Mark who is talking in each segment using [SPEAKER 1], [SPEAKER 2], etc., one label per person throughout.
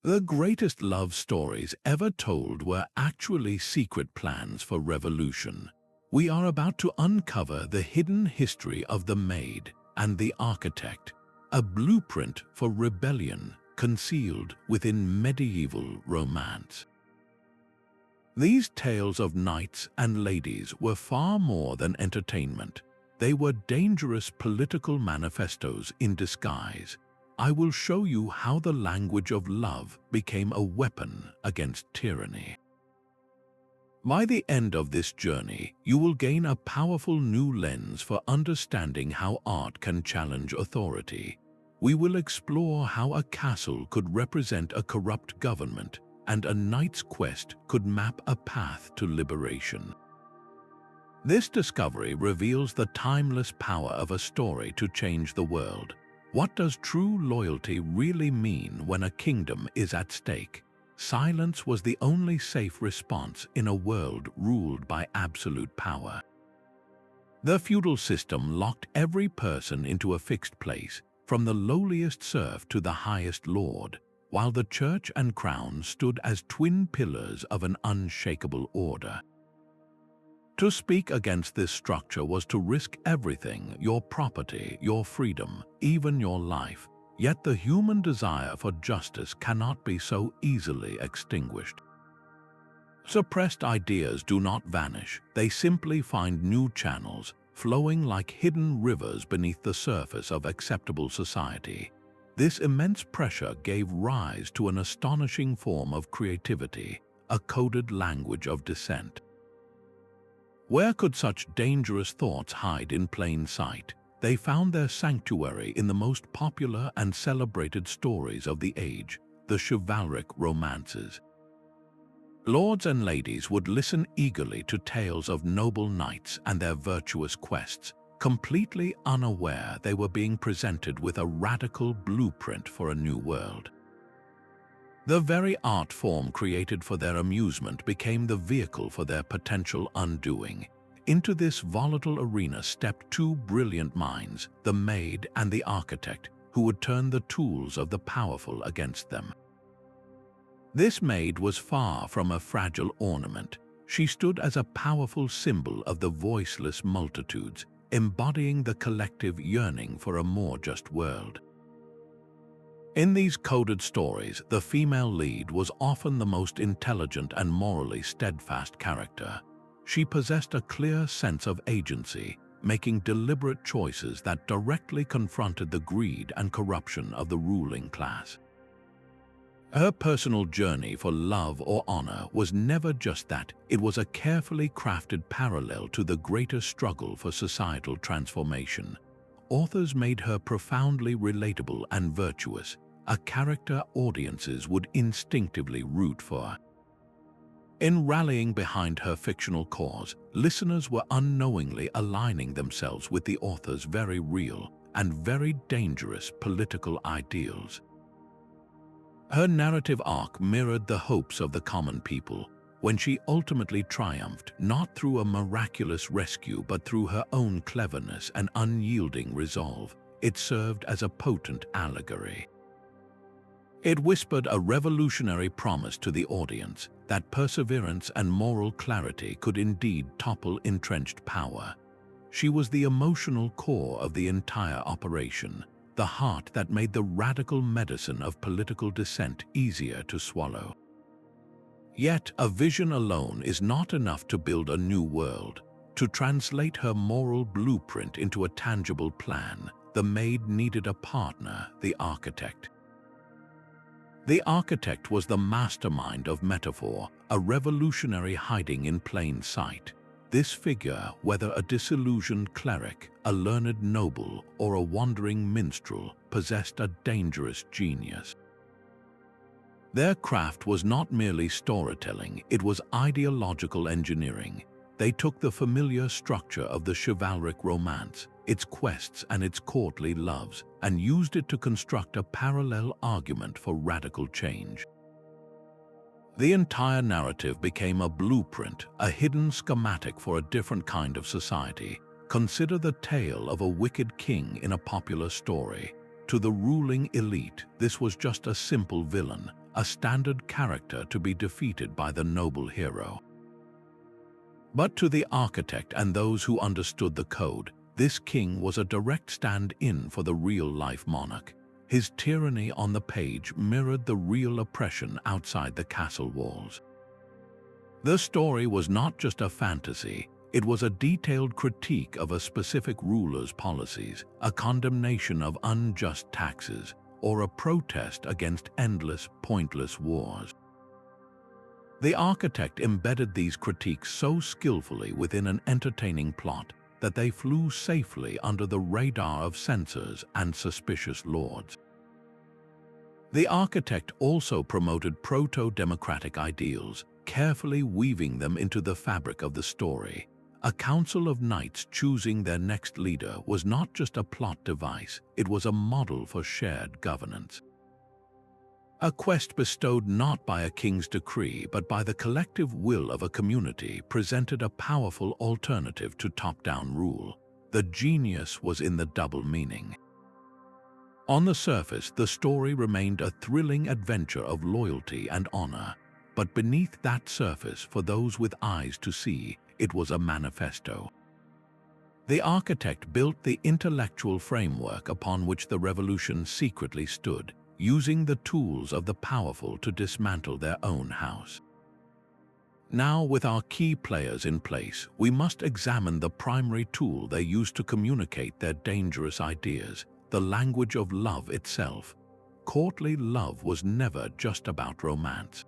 [SPEAKER 1] The greatest love stories ever told were actually secret plans for revolution. We are about to uncover the hidden history of the Maid and the Architect, a blueprint for rebellion concealed within medieval romance. These tales of knights and ladies were far more than entertainment. They were dangerous political manifestos in disguise. I will show you how the language of love became a weapon against tyranny. By the end of this journey, you will gain a powerful new lens for understanding how art can challenge authority. We will explore how a castle could represent a corrupt government and a knight's quest could map a path to liberation. This discovery reveals the timeless power of a story to change the world. What does true loyalty really mean when a kingdom is at stake? Silence was the only safe response in a world ruled by absolute power. The feudal system locked every person into a fixed place, from the lowliest serf to the highest lord, while the church and crown stood as twin pillars of an unshakable order. To speak against this structure was to risk everything: your property, your freedom, even your life. Yet the human desire for justice cannot be so easily extinguished. Suppressed ideas do not vanish, they simply find new channels, flowing like hidden rivers beneath the surface of acceptable society. This immense pressure gave rise to an astonishing form of creativity, a coded language of dissent. Where could such dangerous thoughts hide in plain sight? They found their sanctuary in the most popular and celebrated stories of the age, the chivalric romances. Lords and ladies would listen eagerly to tales of noble knights and their virtuous quests, completely unaware they were being presented with a radical blueprint for a new world. The very art form created for their amusement became the vehicle for their potential undoing. Into this volatile arena stepped two brilliant minds, the Maid and the Architect, who would turn the tools of the powerful against them. This maid was far from a fragile ornament. She stood as a powerful symbol of the voiceless multitudes, embodying the collective yearning for a more just world. In these coded stories, the female lead was often the most intelligent and morally steadfast character. She possessed a clear sense of agency, making deliberate choices that directly confronted the greed and corruption of the ruling class. Her personal journey for love or honor was never just that, it was a carefully crafted parallel to the greater struggle for societal transformation. Authors made her profoundly relatable and virtuous, a character audiences would instinctively root for. In rallying behind her fictional cause, listeners were unknowingly aligning themselves with the author's very real and very dangerous political ideals. Her narrative arc mirrored the hopes of the common people. When she ultimately triumphed, not through a miraculous rescue but through her own cleverness and unyielding resolve, it served as a potent allegory. It whispered a revolutionary promise to the audience that perseverance and moral clarity could indeed topple entrenched power. She was the emotional core of the entire operation, the heart that made the radical medicine of political dissent easier to swallow. Yet, a vision alone is not enough to build a new world. To translate her moral blueprint into a tangible plan, the Maid needed a partner, the Architect. The Architect was the mastermind of metaphor, a revolutionary hiding in plain sight. This figure, whether a disillusioned cleric, a learned noble, or a wandering minstrel, possessed a dangerous genius. Their craft was not merely storytelling, it was ideological engineering. They took the familiar structure of the chivalric romance, its quests and its courtly loves, and used it to construct a parallel argument for radical change. The entire narrative became a blueprint, a hidden schematic for a different kind of society. Consider the tale of a wicked king in a popular story. To the ruling elite, this was just a simple villain, a standard character to be defeated by the noble hero. But to the architect and those who understood the code, this king was a direct stand-in for the real-life monarch. His tyranny on the page mirrored the real oppression outside the castle walls. The story was not just a fantasy, it was a detailed critique of a specific ruler's policies, a condemnation of unjust taxes, or a protest against endless, pointless wars. The architect embedded these critiques so skillfully within an entertaining plot that they flew safely under the radar of censors and suspicious lords. The architect also promoted proto-democratic ideals, carefully weaving them into the fabric of the story. A council of knights choosing their next leader was not just a plot device, it was a model for shared governance. A quest bestowed not by a king's decree but by the collective will of a community presented a powerful alternative to top-down rule. The genius was in the double meaning. On the surface, the story remained a thrilling adventure of loyalty and honor, but beneath that surface, for those with eyes to see, it was a manifesto. The architect built the intellectual framework upon which the revolution secretly stood, using the tools of the powerful to dismantle their own house. Now, with our key players in place, we must examine the primary tool they used to communicate their dangerous ideas, the language of love itself. Courtly love was never just about romance.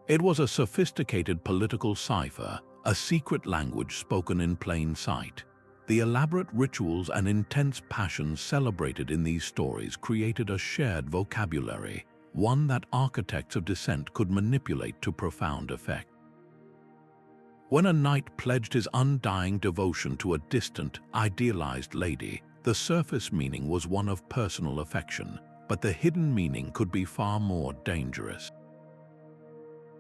[SPEAKER 1] It was a sophisticated political cipher, a secret language spoken in plain sight. The elaborate rituals and intense passions celebrated in these stories created a shared vocabulary, one that architects of dissent could manipulate to profound effect. When a knight pledged his undying devotion to a distant, idealized lady, the surface meaning was one of personal affection, but the hidden meaning could be far more dangerous.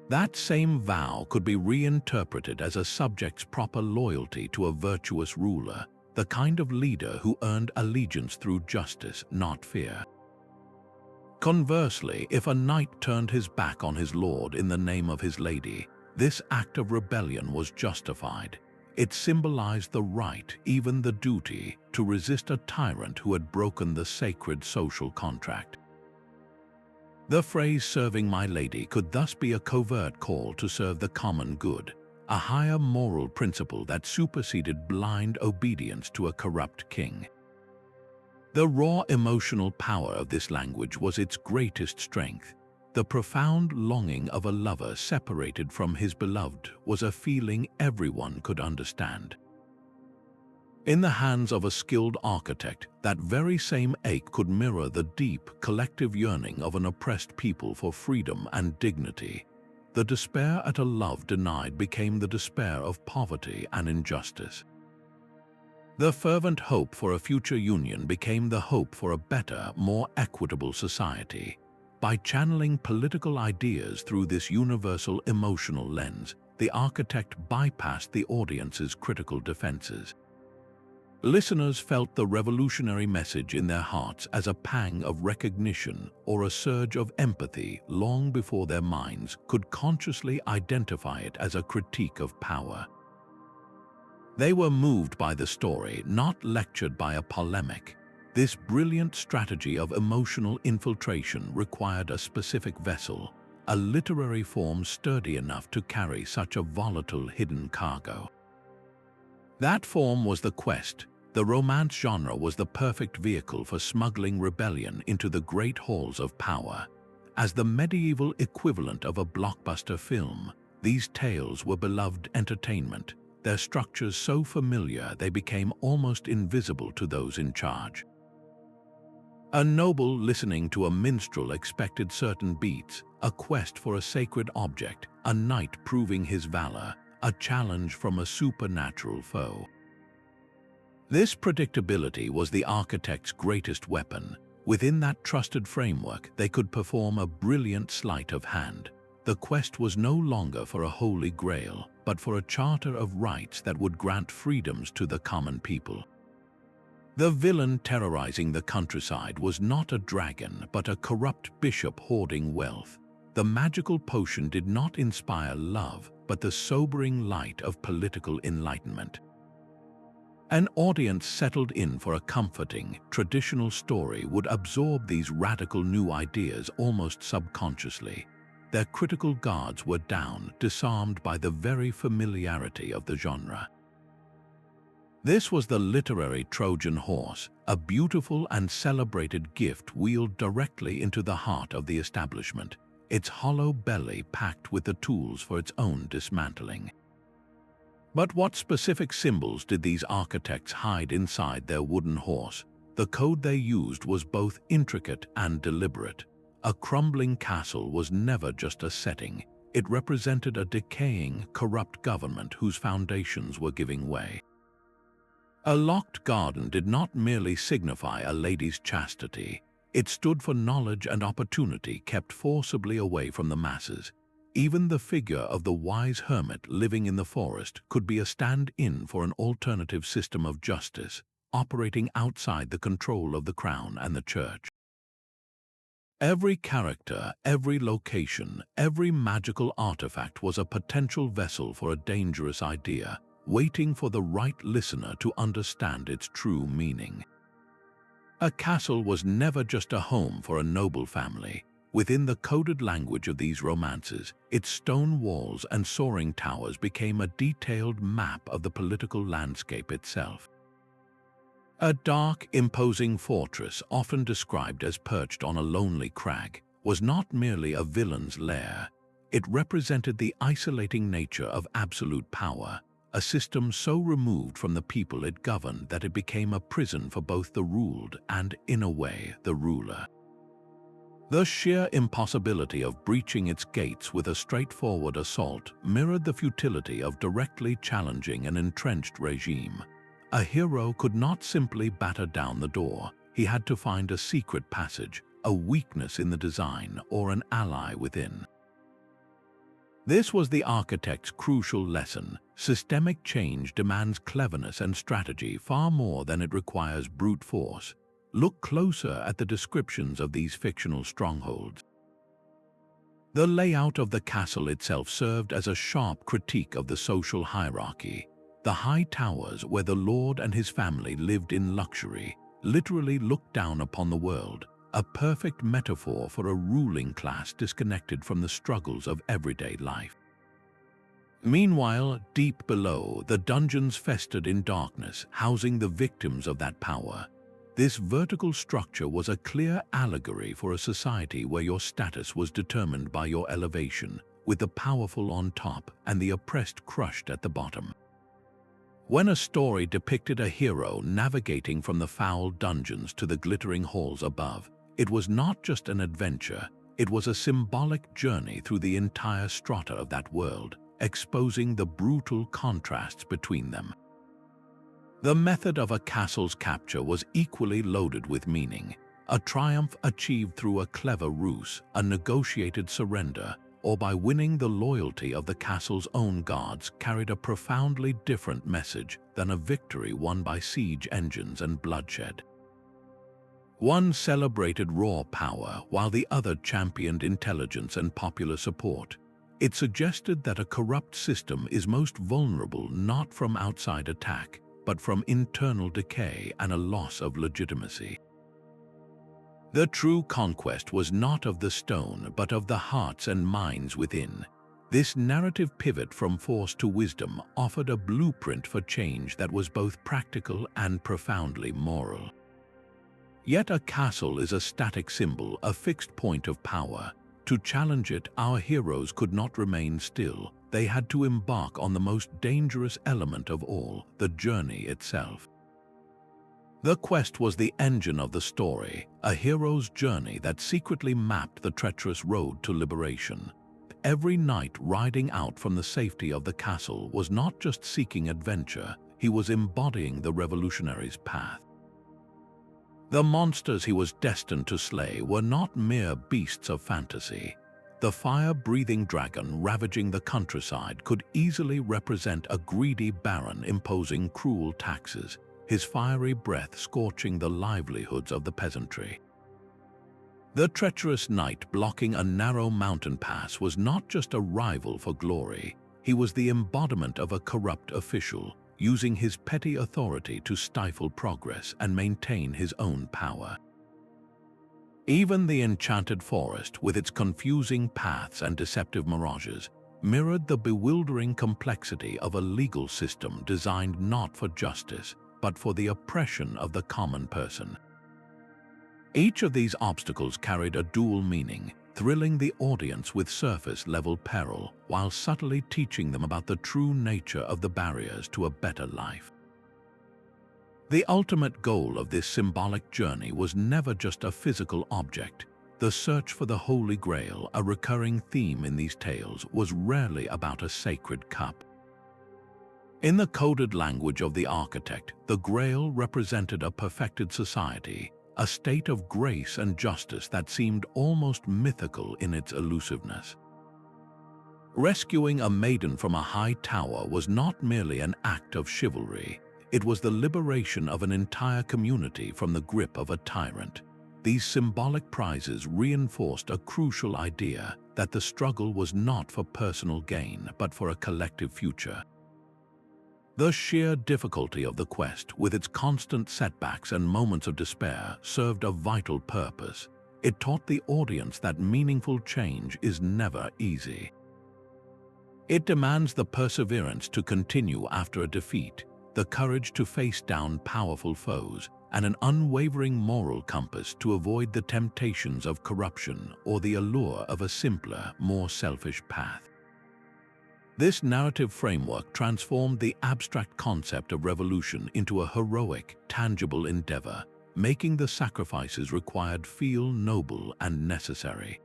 [SPEAKER 1] That same vow could be reinterpreted as a subject's proper loyalty to a virtuous ruler, the kind of leader who earned allegiance through justice, not fear. Conversely, if a knight turned his back on his lord in the name of his lady, this act of rebellion was justified. It symbolized the right, even the duty, to resist a tyrant who had broken the sacred social contract. The phrase "serving my lady" could thus be a covert call to serve the common good, a higher moral principle that superseded blind obedience to a corrupt king. The raw emotional power of this language was its greatest strength. The profound longing of a lover separated from his beloved was a feeling everyone could understand. In the hands of a skilled architect, that very same ache could mirror the deep, collective yearning of an oppressed people for freedom and dignity. The despair at a love denied became the despair of poverty and injustice. The fervent hope for a future union became the hope for a better, more equitable society. By channeling political ideas through this universal emotional lens, the architect bypassed the audience's critical defenses. Listeners felt the revolutionary message in their hearts as a pang of recognition or a surge of empathy long before their minds could consciously identify it as a critique of power. They were moved by the story, not lectured by a polemic. This brilliant strategy of emotional infiltration required a specific vessel, a literary form sturdy enough to carry such a volatile hidden cargo. That form was the quest. The romance genre was the perfect vehicle for smuggling rebellion into the great halls of power. As the medieval equivalent of a blockbuster film, these tales were beloved entertainment, their structures so familiar they became almost invisible to those in charge. A noble listening to a minstrel expected certain beats, a quest for a sacred object, a knight proving his valor, a challenge from a supernatural foe. This predictability was the architect's greatest weapon. Within that trusted framework, they could perform a brilliant sleight of hand. The quest was no longer for a holy grail, but for a charter of rights that would grant freedoms to the common people. The villain terrorizing the countryside was not a dragon, but a corrupt bishop hoarding wealth. The magical potion did not inspire love, but the sobering light of political enlightenment. An audience settled in for a comforting, traditional story would absorb these radical new ideas almost subconsciously. Their critical guards were down, disarmed by the very familiarity of the genre. This was the literary Trojan horse, a beautiful and celebrated gift wheeled directly into the heart of the establishment, its hollow belly packed with the tools for its own dismantling. But what specific symbols did these architects hide inside their wooden horse? The code they used was both intricate and deliberate. A crumbling castle was never just a setting. It represented a decaying, corrupt government whose foundations were giving way. A locked garden did not merely signify a lady's chastity. It stood for knowledge and opportunity kept forcibly away from the masses. Even the figure of the wise hermit living in the forest could be a stand-in for an alternative system of justice, operating outside the control of the crown and the church. Every character, every location, every magical artifact was a potential vessel for a dangerous idea, waiting for the right listener to understand its true meaning. A castle was never just a home for a noble family. Within the coded language of these romances, its stone walls and soaring towers became a detailed map of the political landscape itself. A dark, imposing fortress, often described as perched on a lonely crag, was not merely a villain's lair. It represented the isolating nature of absolute power, a system so removed from the people it governed that it became a prison for both the ruled and, in a way, the ruler. The sheer impossibility of breaching its gates with a straightforward assault mirrored the futility of directly challenging an entrenched regime. A hero could not simply batter down the door. He had to find a secret passage, a weakness in the design, or an ally within. This was the architect's crucial lesson. Systemic change demands cleverness and strategy far more than it requires brute force. Look closer at the descriptions of these fictional strongholds. The layout of the castle itself served as a sharp critique of the social hierarchy. The high towers, where the lord and his family lived in luxury, literally looked down upon the world, a perfect metaphor for a ruling class disconnected from the struggles of everyday life. Meanwhile, deep below, the dungeons festered in darkness, housing the victims of that power. This vertical structure was a clear allegory for a society where your status was determined by your elevation, with the powerful on top and the oppressed crushed at the bottom. When a story depicted a hero navigating from the foul dungeons to the glittering halls above, it was not just an adventure, it was a symbolic journey through the entire strata of that world, exposing the brutal contrasts between them. The method of a castle's capture was equally loaded with meaning. A triumph achieved through a clever ruse, a negotiated surrender, or by winning the loyalty of the castle's own guards carried a profoundly different message than a victory won by siege engines and bloodshed. One celebrated raw power while the other championed intelligence and popular support. It suggested that a corrupt system is most vulnerable not from outside attack, but from internal decay and a loss of legitimacy. The true conquest was not of the stone, but of the hearts and minds within. This narrative pivot from force to wisdom offered a blueprint for change that was both practical and profoundly moral. Yet a castle is a static symbol, a fixed point of power. To challenge it, our heroes could not remain still. They had to embark on the most dangerous element of all, the journey itself. The quest was the engine of the story, a hero's journey that secretly mapped the treacherous road to liberation. Every knight riding out from the safety of the castle was not just seeking adventure, he was embodying the revolutionary's path. The monsters he was destined to slay were not mere beasts of fantasy. The fire-breathing dragon ravaging the countryside could easily represent a greedy baron imposing cruel taxes. his fiery breath scorching the livelihoods of the peasantry. The treacherous knight blocking a narrow mountain pass was not just a rival for glory, he was the embodiment of a corrupt official, using his petty authority to stifle progress and maintain his own power. Even the enchanted forest, with its confusing paths and deceptive mirages, mirrored the bewildering complexity of a legal system designed not for justice, but for the oppression of the common person. Each of these obstacles carried a dual meaning, thrilling the audience with surface-level peril, while subtly teaching them about the true nature of the barriers to a better life. The ultimate goal of this symbolic journey was never just a physical object. The search for the Holy Grail, a recurring theme in these tales, was rarely about a sacred cup. In the coded language of the architect, the Grail represented a perfected society, a state of grace and justice that seemed almost mythical in its elusiveness. Rescuing a maiden from a high tower was not merely an act of chivalry, it was the liberation of an entire community from the grip of a tyrant. These symbolic prizes reinforced a crucial idea that the struggle was not for personal gain but for a collective future. The sheer difficulty of the quest, with its constant setbacks and moments of despair, served a vital purpose. It taught the audience that meaningful change is never easy. It demands the perseverance to continue after a defeat, the courage to face down powerful foes, and an unwavering moral compass to avoid the temptations of corruption or the allure of a simpler, more selfish path. This narrative framework transformed the abstract concept of revolution into a heroic, tangible endeavor, making the sacrifices required feel noble and necessary.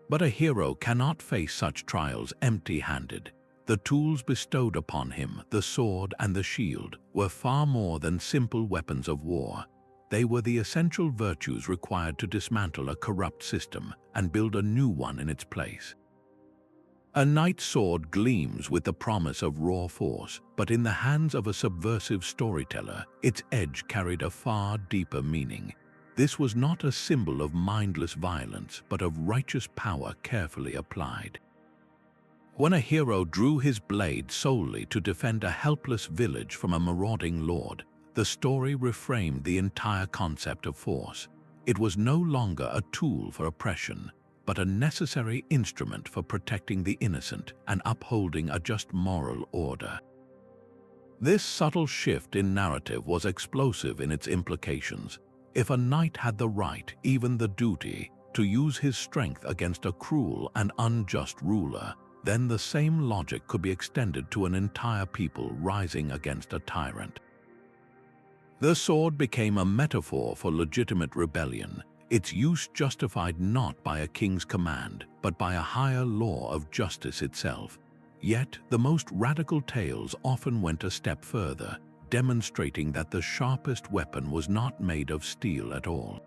[SPEAKER 1] But a hero cannot face such trials empty-handed. The tools bestowed upon him, the sword and the shield, were far more than simple weapons of war. They were the essential virtues required to dismantle a corrupt system and build a new one in its place. A knight's sword gleams with the promise of raw force, but in the hands of a subversive storyteller, its edge carried a far deeper meaning. This was not a symbol of mindless violence, but of righteous power carefully applied. When a hero drew his blade solely to defend a helpless village from a marauding lord, the story reframed the entire concept of force. It was no longer a tool for oppression, but a necessary instrument for protecting the innocent and upholding a just moral order. This subtle shift in narrative was explosive in its implications. If a knight had the right, even the duty, to use his strength against a cruel and unjust ruler, then the same logic could be extended to an entire people rising against a tyrant. The sword became a metaphor for legitimate rebellion, its use justified not by a king's command, but by a higher law of justice itself. Yet, the most radical tales often went a step further, demonstrating that the sharpest weapon was not made of steel at all.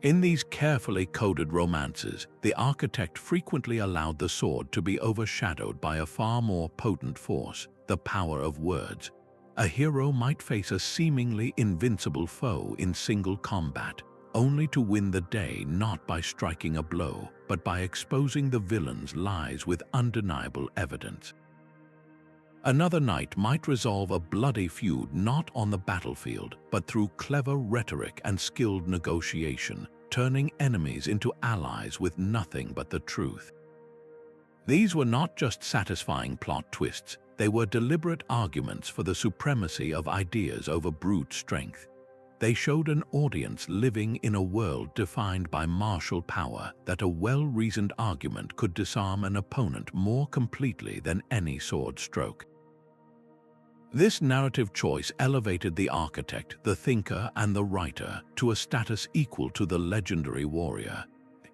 [SPEAKER 1] In these carefully coded romances, the architect frequently allowed the sword to be overshadowed by a far more potent force, the power of words. A hero might face a seemingly invincible foe in single combat, only to win the day not by striking a blow, but by exposing the villain's lies with undeniable evidence. Another knight might resolve a bloody feud not on the battlefield, but through clever rhetoric and skilled negotiation, turning enemies into allies with nothing but the truth. These were not just satisfying plot twists, they were deliberate arguments for the supremacy of ideas over brute strength. They showed an audience living in a world defined by martial power that a well-reasoned argument could disarm an opponent more completely than any sword stroke. This narrative choice elevated the architect, the thinker, and the writer to a status equal to the legendary warrior.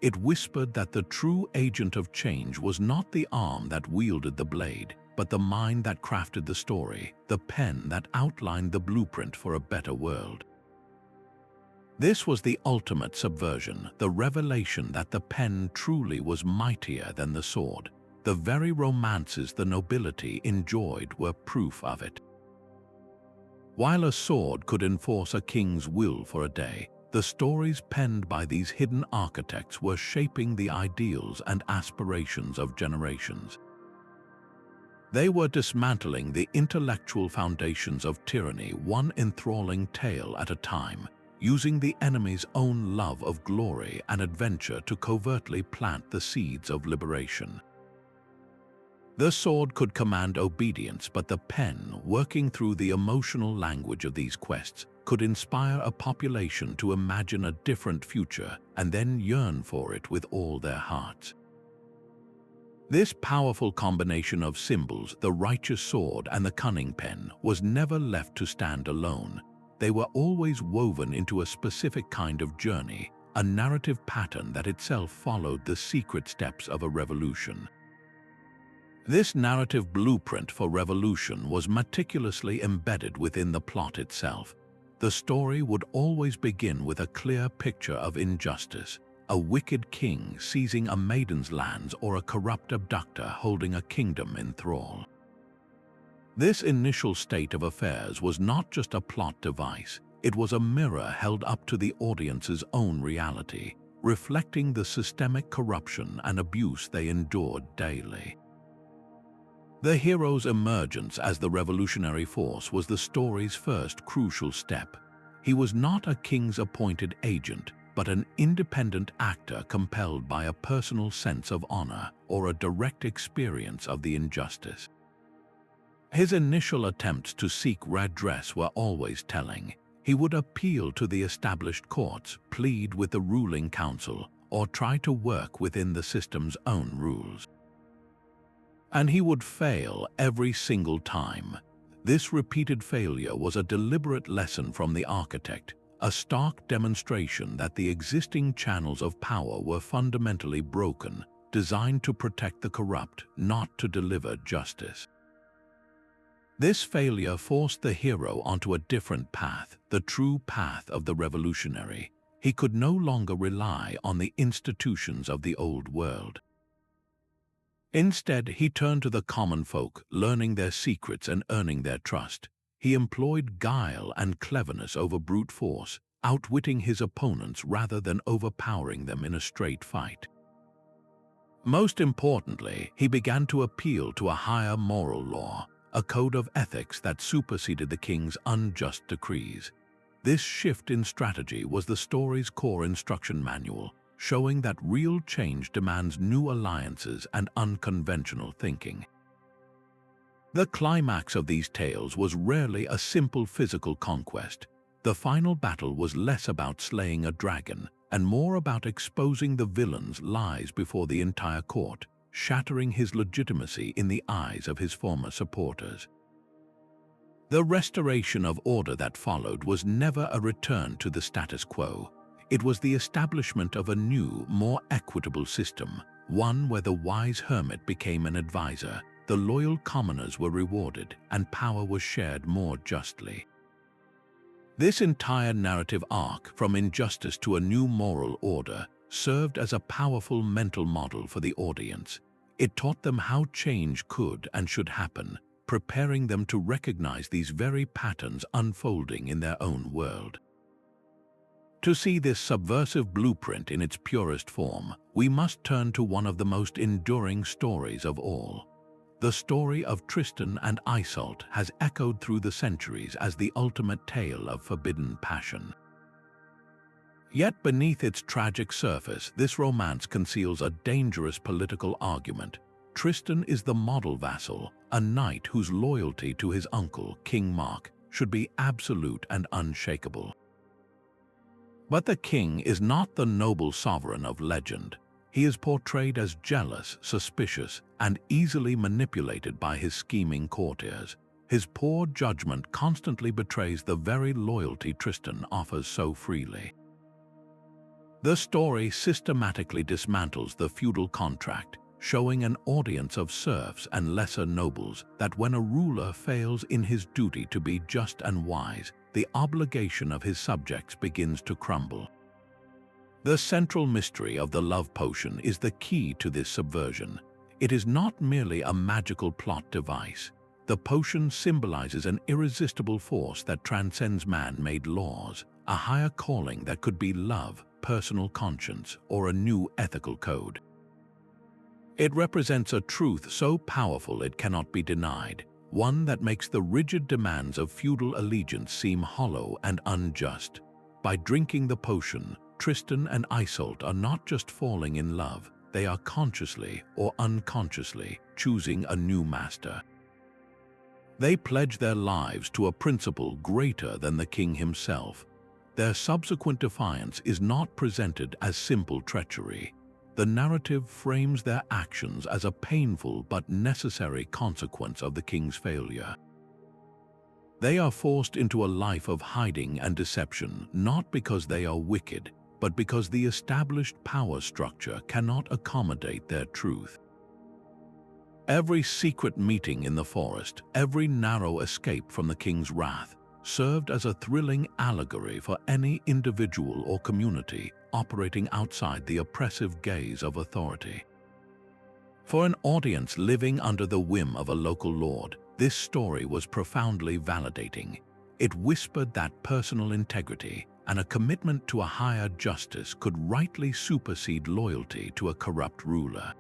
[SPEAKER 1] It whispered that the true agent of change was not the arm that wielded the blade, but the mind that crafted the story, the pen that outlined the blueprint for a better world. This was the ultimate subversion, the revelation that the pen truly was mightier than the sword. The very romances the nobility enjoyed were proof of it. While a sword could enforce a king's will for a day, the stories penned by these hidden architects were shaping the ideals and aspirations of generations. They were dismantling the intellectual foundations of tyranny, one enthralling tale at a time, using the enemy's own love of glory and adventure to covertly plant the seeds of liberation. The sword could command obedience, but the pen, working through the emotional language of these quests, could inspire a population to imagine a different future and then yearn for it with all their hearts. This powerful combination of symbols, the righteous sword and the cunning pen, was never left to stand alone. They were always woven into a specific kind of journey, a narrative pattern that itself followed the secret steps of a revolution. This narrative blueprint for revolution was meticulously embedded within the plot itself. The story would always begin with a clear picture of injustice, a wicked king seizing a maiden's lands or a corrupt abductor holding a kingdom in thrall. This initial state of affairs was not just a plot device, it was a mirror held up to the audience's own reality, reflecting the systemic corruption and abuse they endured daily. The hero's emergence as the revolutionary force was the story's first crucial step. He was not a king's appointed agent, but an independent actor compelled by a personal sense of honor or a direct experience of the injustice. His initial attempts to seek redress were always telling. He would appeal to the established courts, plead with the ruling council, or try to work within the system's own rules. And he would fail every single time. This repeated failure was a deliberate lesson from the architect, a stark demonstration that the existing channels of power were fundamentally broken, designed to protect the corrupt, not to deliver justice. This failure forced the hero onto a different path, the true path of the revolutionary. He could no longer rely on the institutions of the old world. Instead, he turned to the common folk, learning their secrets and earning their trust. He employed guile and cleverness over brute force, outwitting his opponents rather than overpowering them in a straight fight. Most importantly, he began to appeal to a higher moral law, a code of ethics that superseded the king's unjust decrees. This shift in strategy was the story's core instruction manual, showing that real change demands new alliances and unconventional thinking. The climax of these tales was rarely a simple physical conquest. The final battle was less about slaying a dragon and more about exposing the villain's lies before the entire court, shattering his legitimacy in the eyes of his former supporters. The restoration of order that followed was never a return to the status quo. It was the establishment of a new, more equitable system, one where the wise hermit became an advisor, the loyal commoners were rewarded, and power was shared more justly. This entire narrative arc, from injustice to a new moral order, served as a powerful mental model for the audience. It taught them how change could and should happen, preparing them to recognize these very patterns unfolding in their own world. To see this subversive blueprint in its purest form, we must turn to one of the most enduring stories of all. The story of Tristan and Isolde has echoed through the centuries as the ultimate tale of forbidden passion. Yet beneath its tragic surface, this romance conceals a dangerous political argument. Tristan is the model vassal, a knight whose loyalty to his uncle, King Mark, should be absolute and unshakable. But the king is not the noble sovereign of legend. He is portrayed as jealous, suspicious, and easily manipulated by his scheming courtiers. His poor judgment constantly betrays the very loyalty Tristan offers so freely. The story systematically dismantles the feudal contract, showing an audience of serfs and lesser nobles that when a ruler fails in his duty to be just and wise, the obligation of his subjects begins to crumble. The central mystery of the love potion is the key to this subversion. It is not merely a magical plot device. The potion symbolizes an irresistible force that transcends man-made laws, a higher calling that could be love, personal conscience, or a new ethical code. It represents a truth so powerful it cannot be denied, one that makes the rigid demands of feudal allegiance seem hollow and unjust. By drinking the potion, Tristan and Isolde are not just falling in love, they are consciously or unconsciously choosing a new master. They pledge their lives to a principle greater than the king himself. Their subsequent defiance is not presented as simple treachery. The narrative frames their actions as a painful but necessary consequence of the king's failure. They are forced into a life of hiding and deception, not because they are wicked, but because the established power structure cannot accommodate their truth. Every secret meeting in the forest, every narrow escape from the king's wrath, served as a thrilling allegory for any individual or community operating outside the oppressive gaze of authority. For an audience living under the whim of a local lord, this story was profoundly validating. It whispered that personal integrity and a commitment to a higher justice could rightly supersede loyalty to a corrupt ruler.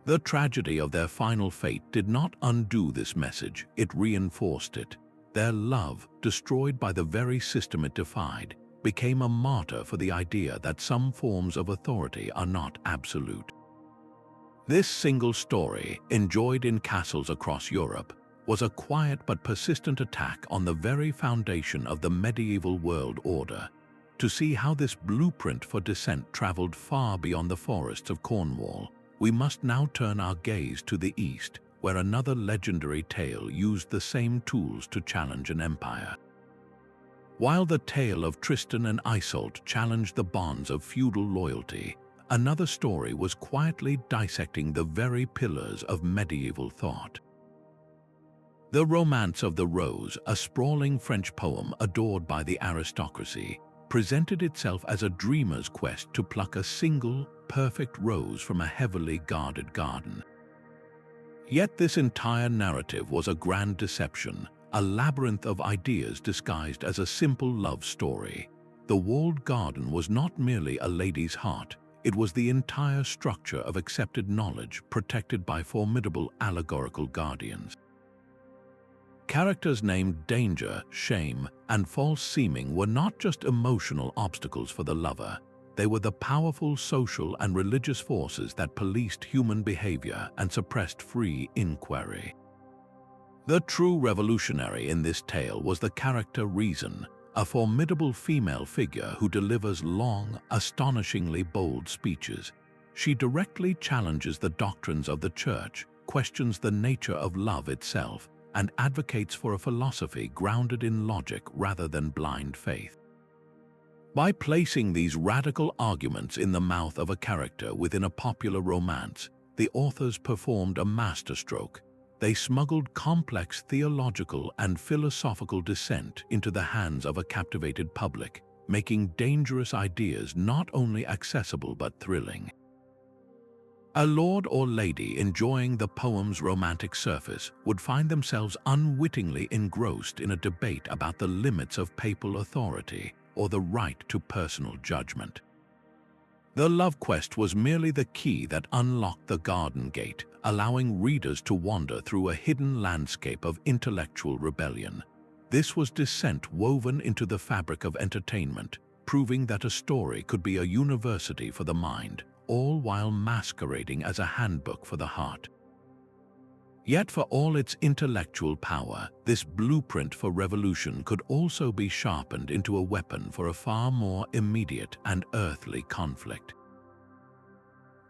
[SPEAKER 1] The tragedy of their final fate did not undo this message, it reinforced it. Their love, destroyed by the very system it defied, became a martyr for the idea that some forms of authority are not absolute. This single story, enjoyed in castles across Europe, was a quiet but persistent attack on the very foundation of the medieval world order. To see how this blueprint for dissent traveled far beyond the forests of Cornwall, we must now turn our gaze to the east, where another legendary tale used the same tools to challenge an empire. While the tale of Tristan and Isolde challenged the bonds of feudal loyalty, another story was quietly dissecting the very pillars of medieval thought. The Romance of the Rose, a sprawling French poem adored by the aristocracy, presented itself as a dreamer's quest to pluck a single, perfect rose from a heavily guarded garden. Yet this entire narrative was a grand deception, a labyrinth of ideas disguised as a simple love story. The walled garden was not merely a lady's heart, it was the entire structure of accepted knowledge protected by formidable allegorical guardians. Characters named danger, shame, and false seeming were not just emotional obstacles for the lover, they were the powerful social and religious forces that policed human behavior and suppressed free inquiry. The true revolutionary in this tale was the character Reason, a formidable female figure who delivers long, astonishingly bold speeches. She directly challenges the doctrines of the Church, questions the nature of love itself, and advocates for a philosophy grounded in logic rather than blind faith. By placing these radical arguments in the mouth of a character within a popular romance, the authors performed a masterstroke. They smuggled complex theological and philosophical dissent into the hands of a captivated public, making dangerous ideas not only accessible but thrilling. A lord or lady enjoying the poem's romantic surface would find themselves unwittingly engrossed in a debate about the limits of papal authority or the right to personal judgment. The love quest was merely the key that unlocked the garden gate, allowing readers to wander through a hidden landscape of intellectual rebellion. This was dissent woven into the fabric of entertainment, proving that a story could be a university for the mind, all while masquerading as a handbook for the heart. Yet for all its intellectual power, this blueprint for revolution could also be sharpened into a weapon for a far more immediate and earthly conflict.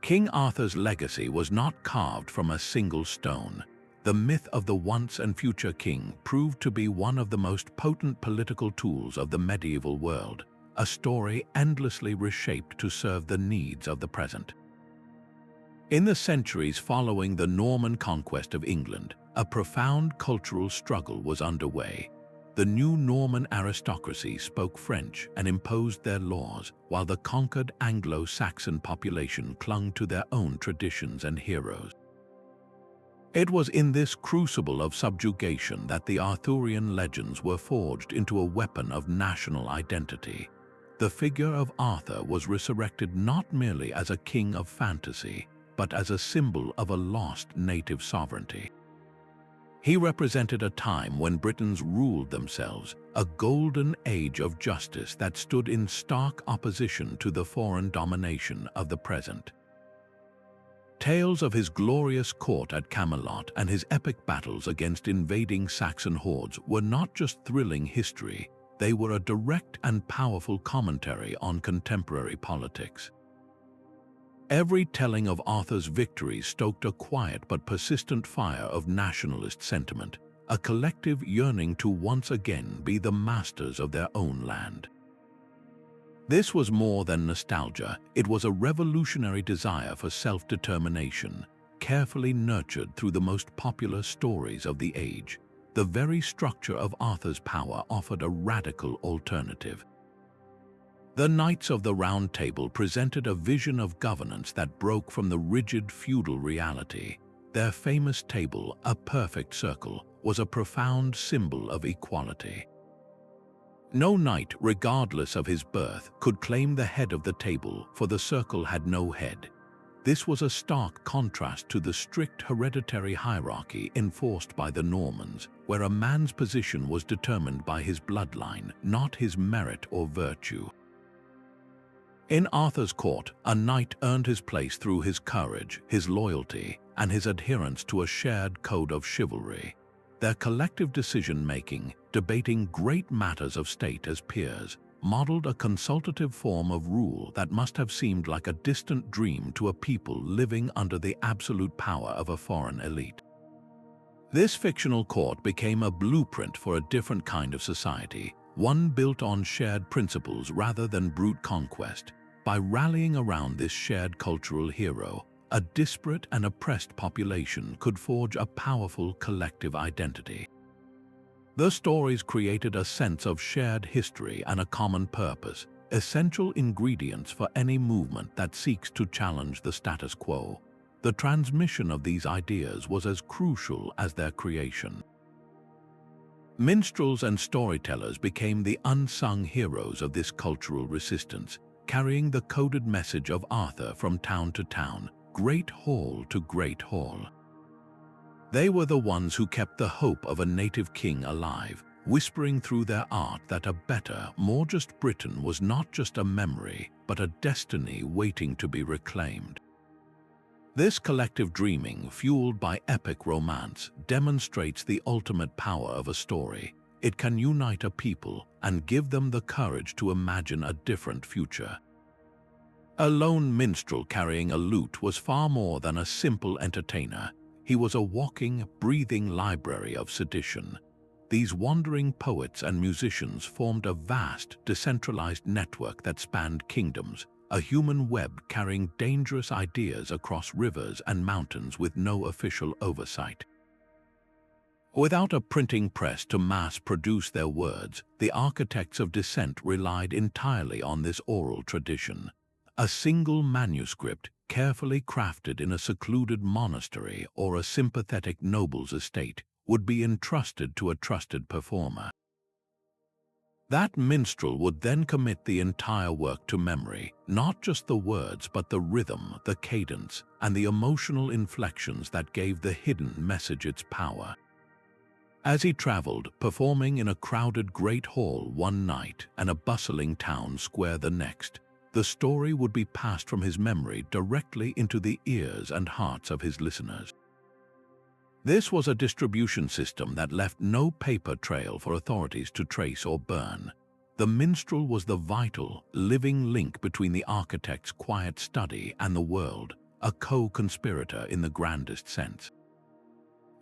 [SPEAKER 1] King Arthur's legacy was not carved from a single stone. The myth of the once and future king proved to be one of the most potent political tools of the medieval world, a story endlessly reshaped to serve the needs of the present. In the centuries following the Norman conquest of England, a profound cultural struggle was underway. The new Norman aristocracy spoke French and imposed their laws, while the conquered Anglo-Saxon population clung to their own traditions and heroes. It was in this crucible of subjugation that the Arthurian legends were forged into a weapon of national identity. The figure of Arthur was resurrected not merely as a king of fantasy, but as a symbol of a lost native sovereignty. He represented a time when Britons ruled themselves, a golden age of justice that stood in stark opposition to the foreign domination of the present. Tales of his glorious court at Camelot and his epic battles against invading Saxon hordes were not just thrilling history, they were a direct and powerful commentary on contemporary politics. Every telling of Arthur's victories stoked a quiet but persistent fire of nationalist sentiment, a collective yearning to once again be the masters of their own land. This was more than nostalgia, it was a revolutionary desire for self-determination, carefully nurtured through the most popular stories of the age. The very structure of Arthur's power offered a radical alternative. The Knights of the Round Table presented a vision of governance that broke from the rigid feudal reality. Their famous table, a perfect circle, was a profound symbol of equality. No knight, regardless of his birth, could claim the head of the table, for the circle had no head. This was a stark contrast to the strict hereditary hierarchy enforced by the Normans, where a man's position was determined by his bloodline, not his merit or virtue. In Arthur's court, a knight earned his place through his courage, his loyalty, and his adherence to a shared code of chivalry. Their collective decision-making, debating great matters of state as peers, modeled a consultative form of rule that must have seemed like a distant dream to a people living under the absolute power of a foreign elite. This fictional court became a blueprint for a different kind of society, one built on shared principles rather than brute conquest. By rallying around this shared cultural hero, a disparate and oppressed population could forge a powerful collective identity. The stories created a sense of shared history and a common purpose, essential ingredients for any movement that seeks to challenge the status quo. The transmission of these ideas was as crucial as their creation. Minstrels and storytellers became the unsung heroes of this cultural resistance, carrying the coded message of Arthur from town to town, great hall to great hall. They were the ones who kept the hope of a native king alive, whispering through their art that a better, more just Britain was not just a memory, but a destiny waiting to be reclaimed. This collective dreaming, fueled by epic romance, demonstrates the ultimate power of a story. It can unite a people and give them the courage to imagine a different future. A lone minstrel carrying a lute was far more than a simple entertainer. He was a walking, breathing library of sedition. These wandering poets and musicians formed a vast, decentralized network that spanned kingdoms, a human web carrying dangerous ideas across rivers and mountains with no official oversight. Without a printing press to mass-produce their words, the architects of dissent relied entirely on this oral tradition. A single manuscript, carefully crafted in a secluded monastery or a sympathetic noble's estate, would be entrusted to a trusted performer. That minstrel would then commit the entire work to memory, not just the words but the rhythm, the cadence, and the emotional inflections that gave the hidden message its power. As he traveled, performing in a crowded great hall one night and a bustling town square the next, the story would be passed from his memory directly into the ears and hearts of his listeners. This was a distribution system that left no paper trail for authorities to trace or burn. The minstrel was the vital, living link between the architect's quiet study and the world, a co-conspirator in the grandest sense.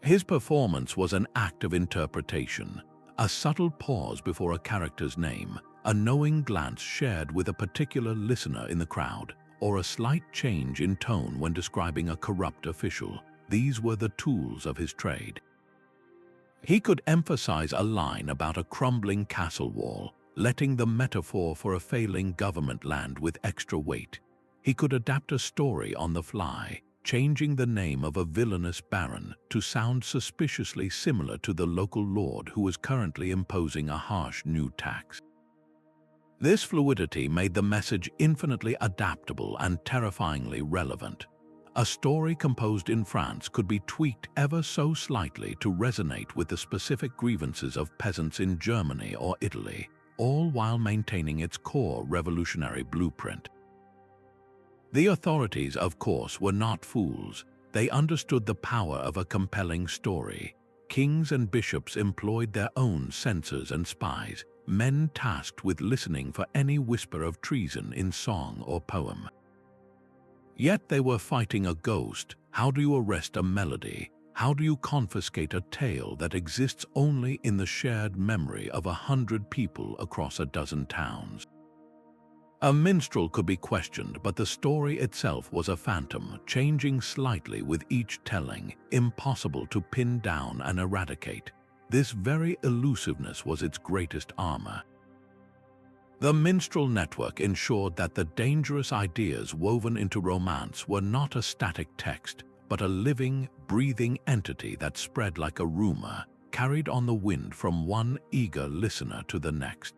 [SPEAKER 1] His performance was an act of interpretation, a subtle pause before a character's name, a knowing glance shared with a particular listener in the crowd, or a slight change in tone when describing a corrupt official. These were the tools of his trade. He could emphasize a line about a crumbling castle wall, letting the metaphor for a failing government land with extra weight. He could adapt a story on the fly, changing the name of a villainous baron to sound suspiciously similar to the local lord who was currently imposing a harsh new tax. This fluidity made the message infinitely adaptable and terrifyingly relevant. A story composed in France could be tweaked ever so slightly to resonate with the specific grievances of peasants in Germany or Italy, all while maintaining its core revolutionary blueprint. The authorities, of course, were not fools. They understood the power of a compelling story. Kings and bishops employed their own censors and spies, men tasked with listening for any whisper of treason in song or poem. Yet they were fighting a ghost. How do you arrest a melody? How do you confiscate a tale that exists only in the shared memory of 100 people across a dozen towns? A minstrel could be questioned, but the story itself was a phantom, changing slightly with each telling, impossible to pin down and eradicate. This very elusiveness was its greatest armor. The Minstrel Network ensured that the dangerous ideas woven into romance were not a static text, but a living, breathing entity that spread like a rumor, carried on the wind from one eager listener to the next.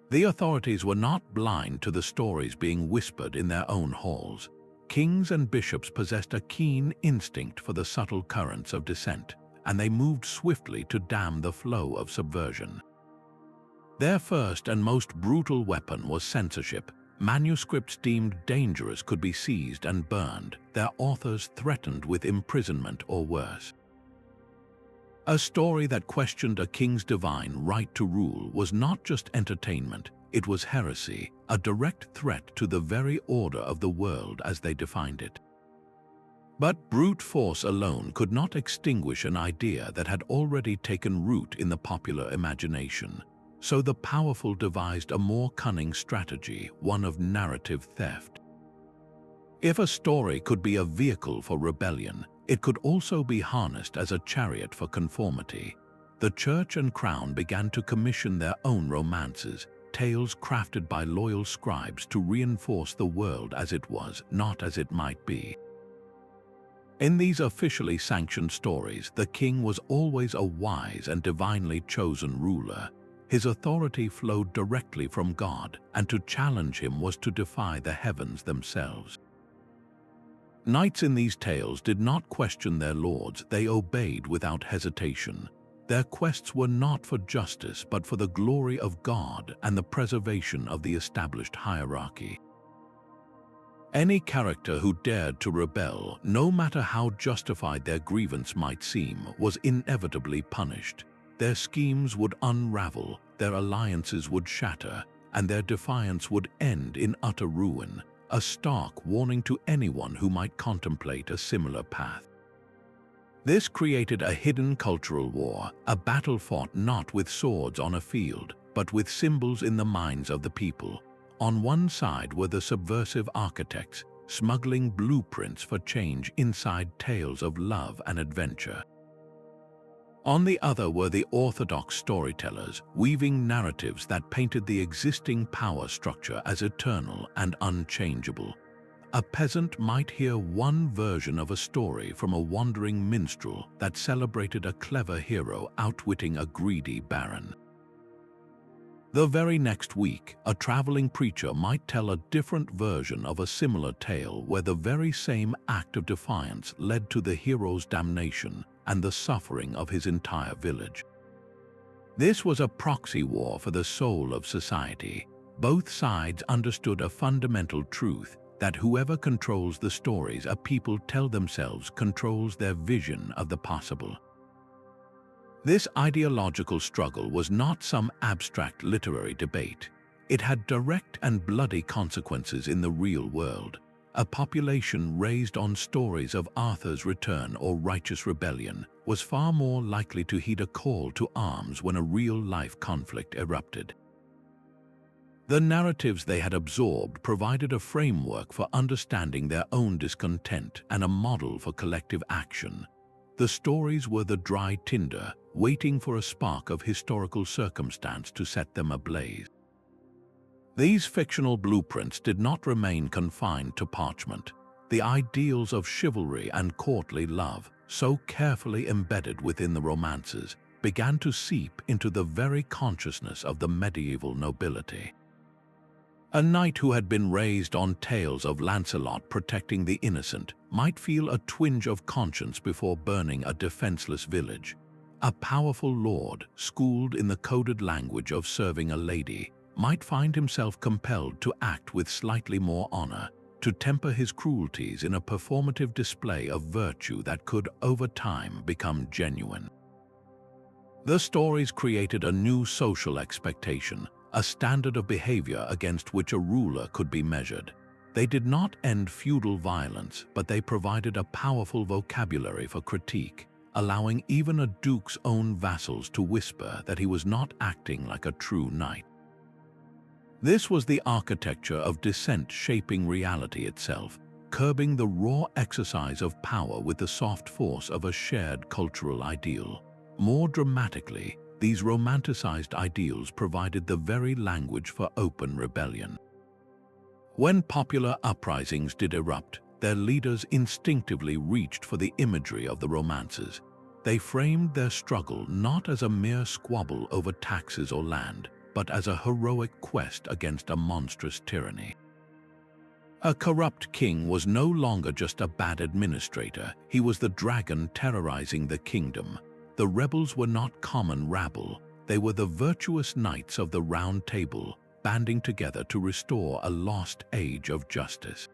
[SPEAKER 1] The authorities were not blind to the stories being whispered in their own halls. Kings and bishops possessed a keen instinct for the subtle currents of dissent, and they moved swiftly to dam the flow of subversion. Their first and most brutal weapon was censorship. Manuscripts deemed dangerous could be seized and burned, their authors threatened with imprisonment or worse. A story that questioned a king's divine right to rule was not just entertainment, it was heresy, a direct threat to the very order of the world as they defined it. But brute force alone could not extinguish an idea that had already taken root in the popular imagination. So the powerful devised a more cunning strategy, one of narrative theft. If a story could be a vehicle for rebellion, it could also be harnessed as a chariot for conformity. The church and crown began to commission their own romances, tales crafted by loyal scribes to reinforce the world as it was, not as it might be. In these officially sanctioned stories, the king was always a wise and divinely chosen ruler. His authority flowed directly from God, and to challenge him was to defy the heavens themselves. Knights in these tales did not question their lords, they obeyed without hesitation. Their quests were not for justice, but for the glory of God and the preservation of the established hierarchy. Any character who dared to rebel, no matter how justified their grievance might seem, was inevitably punished. Their schemes would unravel, their alliances would shatter, and their defiance would end in utter ruin, a stark warning to anyone who might contemplate a similar path. This created a hidden cultural war, a battle fought not with swords on a field, but with symbols in the minds of the people. On one side were the subversive architects, smuggling blueprints for change inside tales of love and adventure. On the other were the orthodox storytellers, weaving narratives that painted the existing power structure as eternal and unchangeable. A peasant might hear one version of a story from a wandering minstrel that celebrated a clever hero outwitting a greedy baron. The very next week, a traveling preacher might tell a different version of a similar tale where the very same act of defiance led to the hero's damnation and the suffering of his entire village. This was a proxy war for the soul of society. Both sides understood a fundamental truth, that whoever controls the stories a people tell themselves controls their vision of the possible. This ideological struggle was not some abstract literary debate. It had direct and bloody consequences in the real world. A population raised on stories of Arthur's return or righteous rebellion was far more likely to heed a call to arms when a real-life conflict erupted. The narratives they had absorbed provided a framework for understanding their own discontent and a model for collective action. The stories were the dry tinder, waiting for a spark of historical circumstance to set them ablaze. These fictional blueprints did not remain confined to parchment. The ideals of chivalry and courtly love, so carefully embedded within the romances, began to seep into the very consciousness of the medieval nobility. A knight who had been raised on tales of Lancelot protecting the innocent might feel a twinge of conscience before burning a defenseless village. A powerful lord, schooled in the coded language of serving a lady, might find himself compelled to act with slightly more honor, to temper his cruelties in a performative display of virtue that could, over time, become genuine. The stories created a new social expectation, a standard of behavior against which a ruler could be measured. They did not end feudal violence, but they provided a powerful vocabulary for critique, allowing even a duke's own vassals to whisper that he was not acting like a true knight. This was the architecture of dissent shaping reality itself, curbing the raw exercise of power with the soft force of a shared cultural ideal. More dramatically, these romanticized ideals provided the very language for open rebellion. When popular uprisings did erupt, their leaders instinctively reached for the imagery of the romances. They framed their struggle not as a mere squabble over taxes or land, but as a heroic quest against a monstrous tyranny. A corrupt king was no longer just a bad administrator, he was the dragon terrorizing the kingdom. The rebels were not common rabble, they were the virtuous knights of the Round Table, banding together to restore a lost age of justice.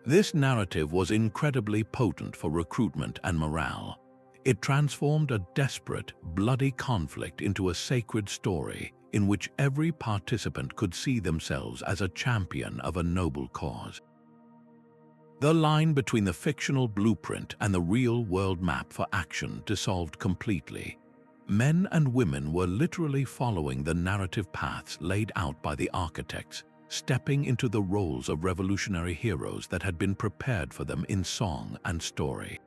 [SPEAKER 1] This narrative was incredibly potent for recruitment and morale. It transformed a desperate, bloody conflict into a sacred story in which every participant could see themselves as a champion of a noble cause. The line between the fictional blueprint and the real-world map for action dissolved completely. Men and women were literally following the narrative paths laid out by the architects, stepping into the roles of revolutionary heroes that had been prepared for them in song and story.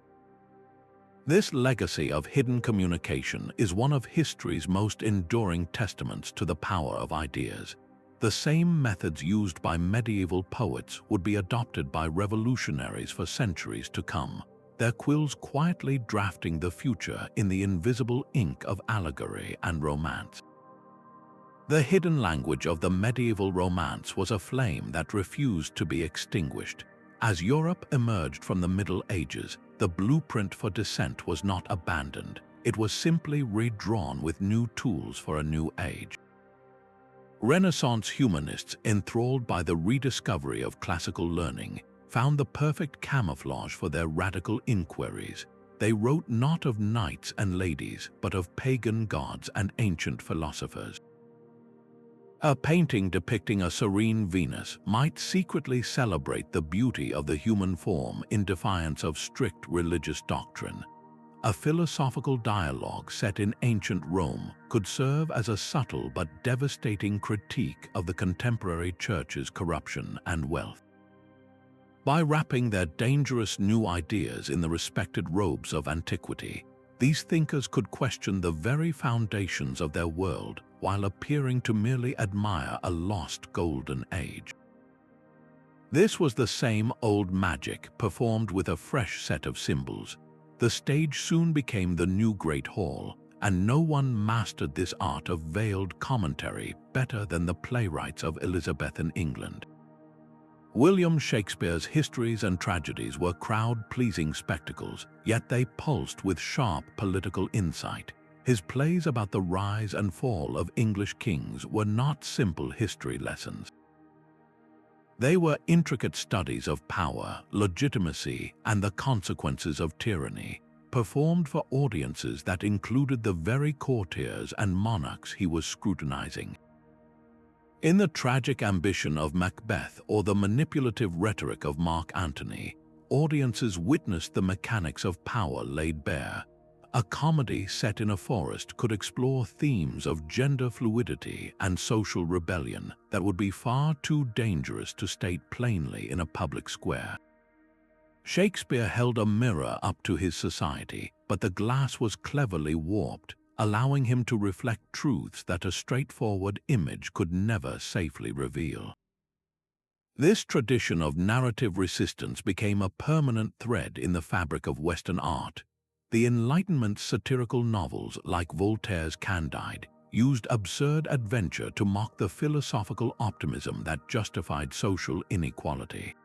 [SPEAKER 1] This legacy of hidden communication is one of history's most enduring testaments to the power of ideas. The same methods used by medieval poets would be adopted by revolutionaries for centuries to come, their quills quietly drafting the future in the invisible ink of allegory and romance. The hidden language of the medieval romance was a flame that refused to be extinguished. As Europe emerged from the Middle Ages, the blueprint for dissent was not abandoned. It was simply redrawn with new tools for a new age. Renaissance humanists, enthralled by the rediscovery of classical learning, found the perfect camouflage for their radical inquiries. They wrote not of knights and ladies, but of pagan gods and ancient philosophers. A painting depicting a serene Venus might secretly celebrate the beauty of the human form in defiance of strict religious doctrine. A philosophical dialogue set in ancient Rome could serve as a subtle but devastating critique of the contemporary church's corruption and wealth. By wrapping their dangerous new ideas in the respected robes of antiquity, these thinkers could question the very foundations of their world while appearing to merely admire a lost golden age. This was the same old magic performed with a fresh set of symbols. The stage soon became the new Great Hall, and no one mastered this art of veiled commentary better than the playwrights of Elizabethan England. William Shakespeare's histories and tragedies were crowd-pleasing spectacles, yet they pulsed with sharp political insight. His plays about the rise and fall of English kings were not simple history lessons. They were intricate studies of power, legitimacy, and the consequences of tyranny, performed for audiences that included the very courtiers and monarchs he was scrutinizing. In the tragic ambition of Macbeth or the manipulative rhetoric of Mark Antony, audiences witnessed the mechanics of power laid bare. A comedy set in a forest could explore themes of gender fluidity and social rebellion that would be far too dangerous to state plainly in a public square. Shakespeare held a mirror up to his society, but the glass was cleverly warped, allowing him to reflect truths that a straightforward image could never safely reveal. This tradition of narrative resistance became a permanent thread in the fabric of Western art. The Enlightenment's satirical novels, like Voltaire's Candide, used absurd adventure to mock the philosophical optimism that justified social inequality.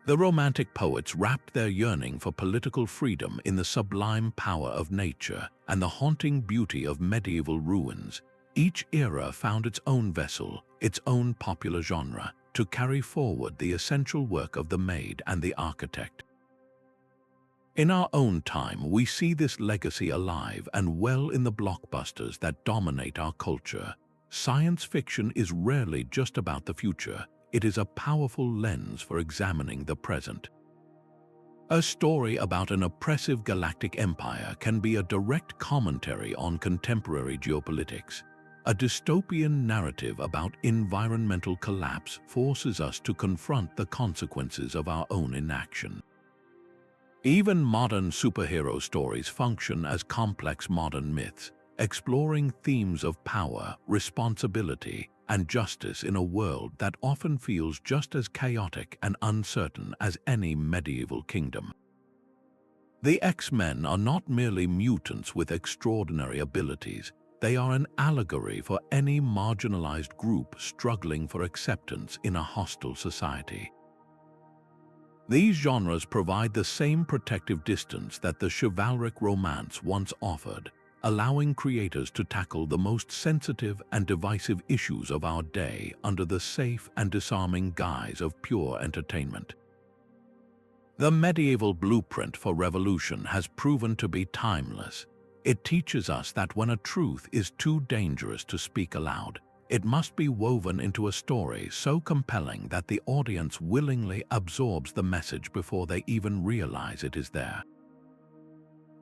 [SPEAKER 1] The Romantic poets wrapped their yearning for political freedom in the sublime power of nature and the haunting beauty of medieval ruins. Each era found its own vessel, its own popular genre, to carry forward the essential work of the Maid and the Architect. In our own time, we see this legacy alive and well in the blockbusters that dominate our culture. Science fiction is rarely just about the future. It is a powerful lens for examining the present. A story about an oppressive galactic empire can be a direct commentary on contemporary geopolitics. A dystopian narrative about environmental collapse forces us to confront the consequences of our own inaction. Even modern superhero stories function as complex modern myths, exploring themes of power, responsibility, and justice in a world that often feels just as chaotic and uncertain as any medieval kingdom. The X-Men are not merely mutants with extraordinary abilities. They are an allegory for any marginalized group struggling for acceptance in a hostile society. These genres provide the same protective distance that the chivalric romance once offered, allowing creators to tackle the most sensitive and divisive issues of our day under the safe and disarming guise of pure entertainment. The medieval blueprint for revolution has proven to be timeless. It teaches us that when a truth is too dangerous to speak aloud, it must be woven into a story so compelling that the audience willingly absorbs the message before they even realize it is there.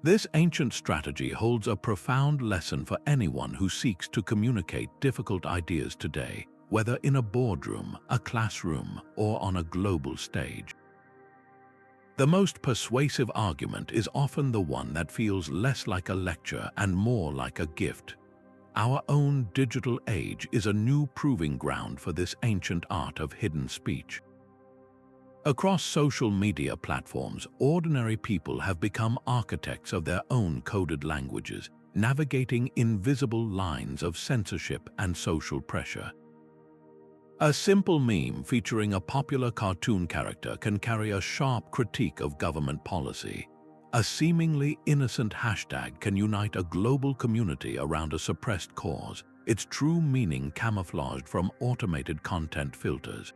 [SPEAKER 1] This ancient strategy holds a profound lesson for anyone who seeks to communicate difficult ideas today, whether in a boardroom, a classroom, or on a global stage. The most persuasive argument is often the one that feels less like a lecture and more like a gift. Our own digital age is a new proving ground for this ancient art of hidden speech. Across social media platforms, ordinary people have become architects of their own coded languages, navigating invisible lines of censorship and social pressure. A simple meme featuring a popular cartoon character can carry a sharp critique of government policy. A seemingly innocent hashtag can unite a global community around a suppressed cause, its true meaning camouflaged from automated content filters.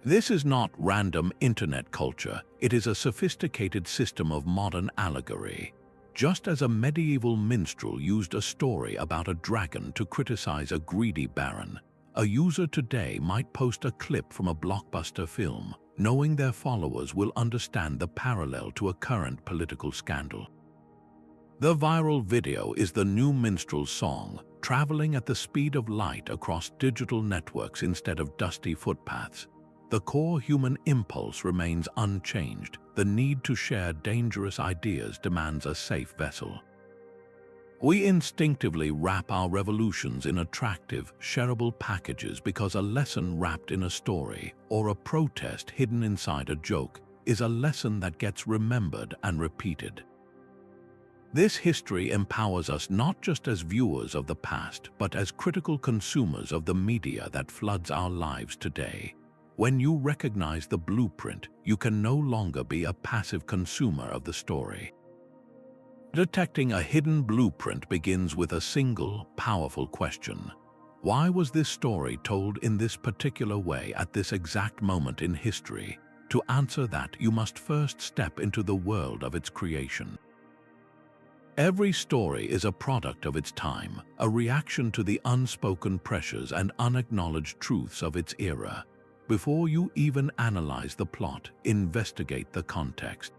[SPEAKER 1] This is not random internet culture, it is a sophisticated system of modern allegory. Just as a medieval minstrel used a story about a dragon to criticize a greedy baron, a user today might post a clip from a blockbuster film, knowing their followers will understand the parallel to a current political scandal. The viral video is the new minstrel song, traveling at the speed of light across digital networks instead of dusty footpaths. The core human impulse remains unchanged. The need to share dangerous ideas demands a safe vessel. We instinctively wrap our revolutions in attractive, shareable packages because a lesson wrapped in a story or a protest hidden inside a joke is a lesson that gets remembered and repeated. This history empowers us not just as viewers of the past, but as critical consumers of the media that floods our lives today. When you recognize the blueprint, you can no longer be a passive consumer of the story. Detecting a hidden blueprint begins with a single, powerful question. Why was this story told in this particular way at this exact moment in history? To answer that, you must first step into the world of its creation. Every story is a product of its time, a reaction to the unspoken pressures and unacknowledged truths of its era. Before you even analyze the plot, investigate the context.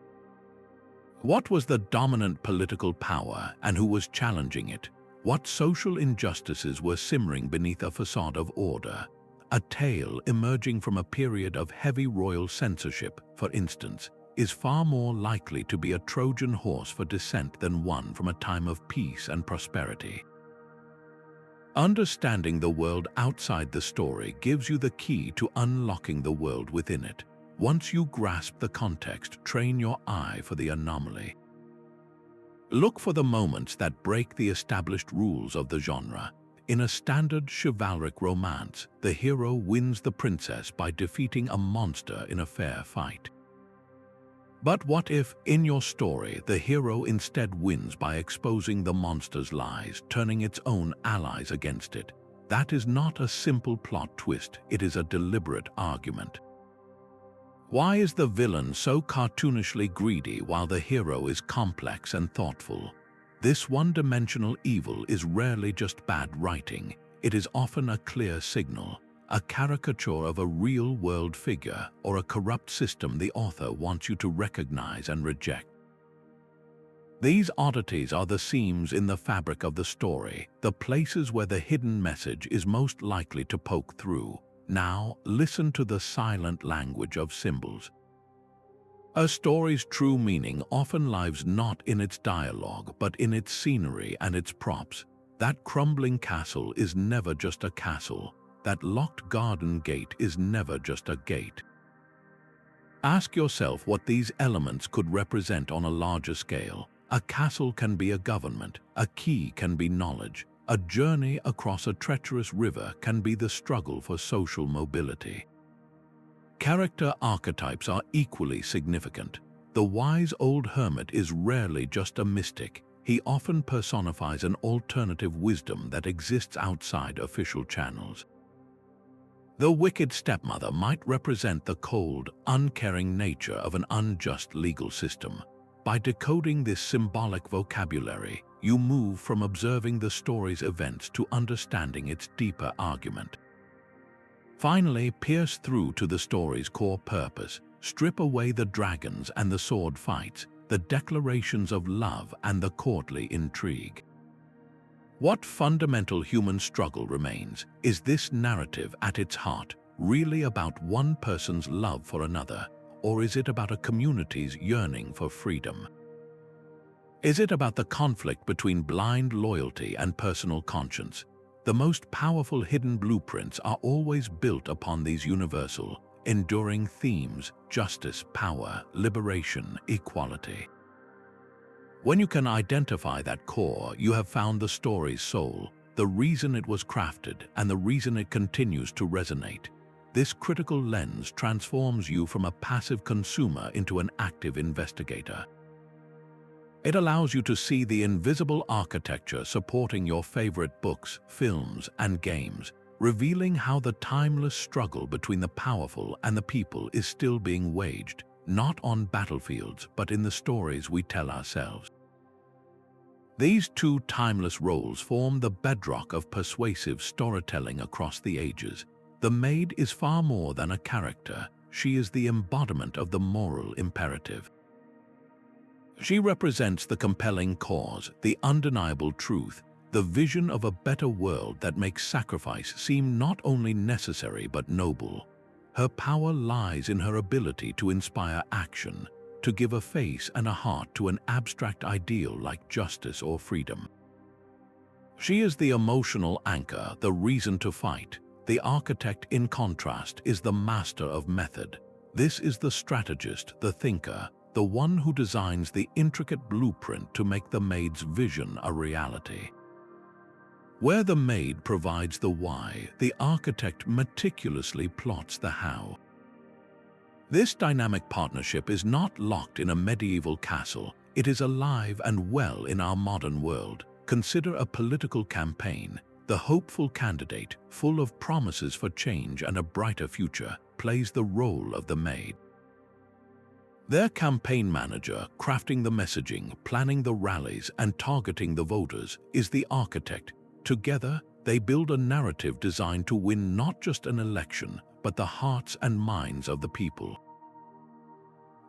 [SPEAKER 1] What was the dominant political power and who was challenging it? What social injustices were simmering beneath a facade of order? A tale emerging from a period of heavy royal censorship, for instance, is far more likely to be a Trojan horse for descent than one from a time of peace and prosperity. Understanding the world outside the story gives you the key to unlocking the world within it. Once you grasp the context, train your eye for the anomaly. Look for the moments that break the established rules of the genre. In a standard chivalric romance, the hero wins the princess by defeating a monster in a fair fight. But what if, in your story, the hero instead wins by exposing the monster's lies, turning its own allies against it? That is not a simple plot twist, it is a deliberate argument. Why is the villain so cartoonishly greedy while the hero is complex and thoughtful? This one-dimensional evil is rarely just bad writing, it is often a clear signal, a caricature of a real-world figure or a corrupt system the author wants you to recognize and reject. These oddities are the seams in the fabric of the story, the places where the hidden message is most likely to poke through. Now, listen to the silent language of symbols. A story's true meaning often lies not in its dialogue, but in its scenery and its props. That crumbling castle is never just a castle. That locked garden gate is never just a gate. Ask yourself what these elements could represent on a larger scale. A castle can be a government, a key can be knowledge, a journey across a treacherous river can be the struggle for social mobility. Character archetypes are equally significant. The wise old hermit is rarely just a mystic. He often personifies an alternative wisdom that exists outside official channels. The wicked stepmother might represent the cold, uncaring nature of an unjust legal system. By decoding this symbolic vocabulary, you move from observing the story's events to understanding its deeper argument. Finally, pierce through to the story's core purpose. Strip away the dragons and the sword fights, the declarations of love and the courtly intrigue. What fundamental human struggle remains? Is this narrative at its heart really about one person's love for another, or is it about a community's yearning for freedom? Is it about the conflict between blind loyalty and personal conscience? The most powerful hidden blueprints are always built upon these universal, enduring themes: justice, power, liberation, equality. When you can identify that core, you have found the story's soul, the reason it was crafted, and the reason it continues to resonate. This critical lens transforms you from a passive consumer into an active investigator. It allows you to see the invisible architecture supporting your favorite books, films, and games, revealing how the timeless struggle between the powerful and the people is still being waged, not on battlefields, but in the stories we tell ourselves. These two timeless roles form the bedrock of persuasive storytelling across the ages. The maid is far more than a character. She is the embodiment of the moral imperative. She represents the compelling cause, the undeniable truth, the vision of a better world that makes sacrifice seem not only necessary but noble. Her power lies in her ability to inspire action, to give a face and a heart to an abstract ideal like justice or freedom. She is the emotional anchor, the reason to fight. The architect, in contrast, is the master of method. This is the strategist, the thinker, the one who designs the intricate blueprint to make the maid's vision a reality. Where the maid provides the why, the architect meticulously plots the how. This dynamic partnership is not locked in a medieval castle, it is alive and well in our modern world. Consider a political campaign. The hopeful candidate, full of promises for change and a brighter future, plays the role of the maid. Their campaign manager, crafting the messaging, planning the rallies, and targeting the voters, is the architect. Together, they build a narrative designed to win not just an election, but the hearts and minds of the people.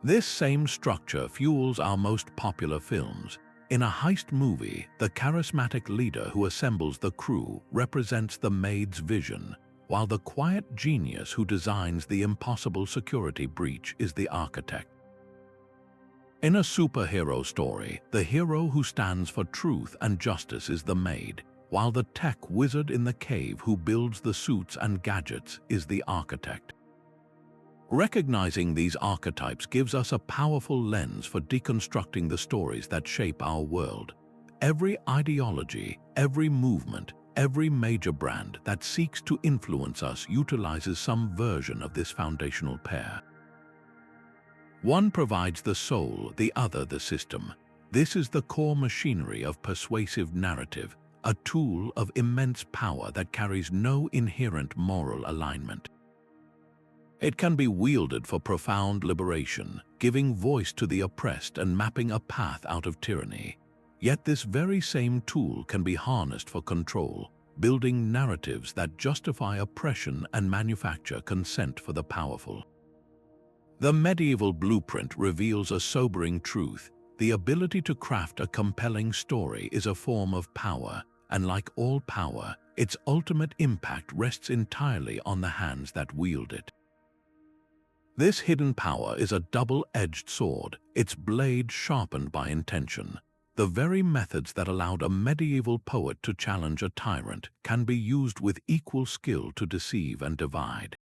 [SPEAKER 1] This same structure fuels our most popular films. In a heist movie, the charismatic leader who assembles the crew represents the maid's vision, while the quiet genius who designs the impossible security breach is the architect. In a superhero story, the hero who stands for truth and justice is the maid. while the tech wizard in the cave who builds the suits and gadgets is the architect. Recognizing these archetypes gives us a powerful lens for deconstructing the stories that shape our world. Every ideology, every movement, every major brand that seeks to influence us utilizes some version of this foundational pair. One provides the soul, the other the system. This is the core machinery of persuasive narrative, a tool of immense power that carries no inherent moral alignment. It can be wielded for profound liberation, giving voice to the oppressed and mapping a path out of tyranny. Yet this very same tool can be harnessed for control, building narratives that justify oppression and manufacture consent for the powerful. The medieval blueprint reveals a sobering truth. The ability to craft a compelling story is a form of power, and like all power, its ultimate impact rests entirely on the hands that wield it. This hidden power is a double-edged sword, its blade sharpened by intention. The very methods that allowed a medieval poet to challenge a tyrant can be used with equal skill to deceive and divide.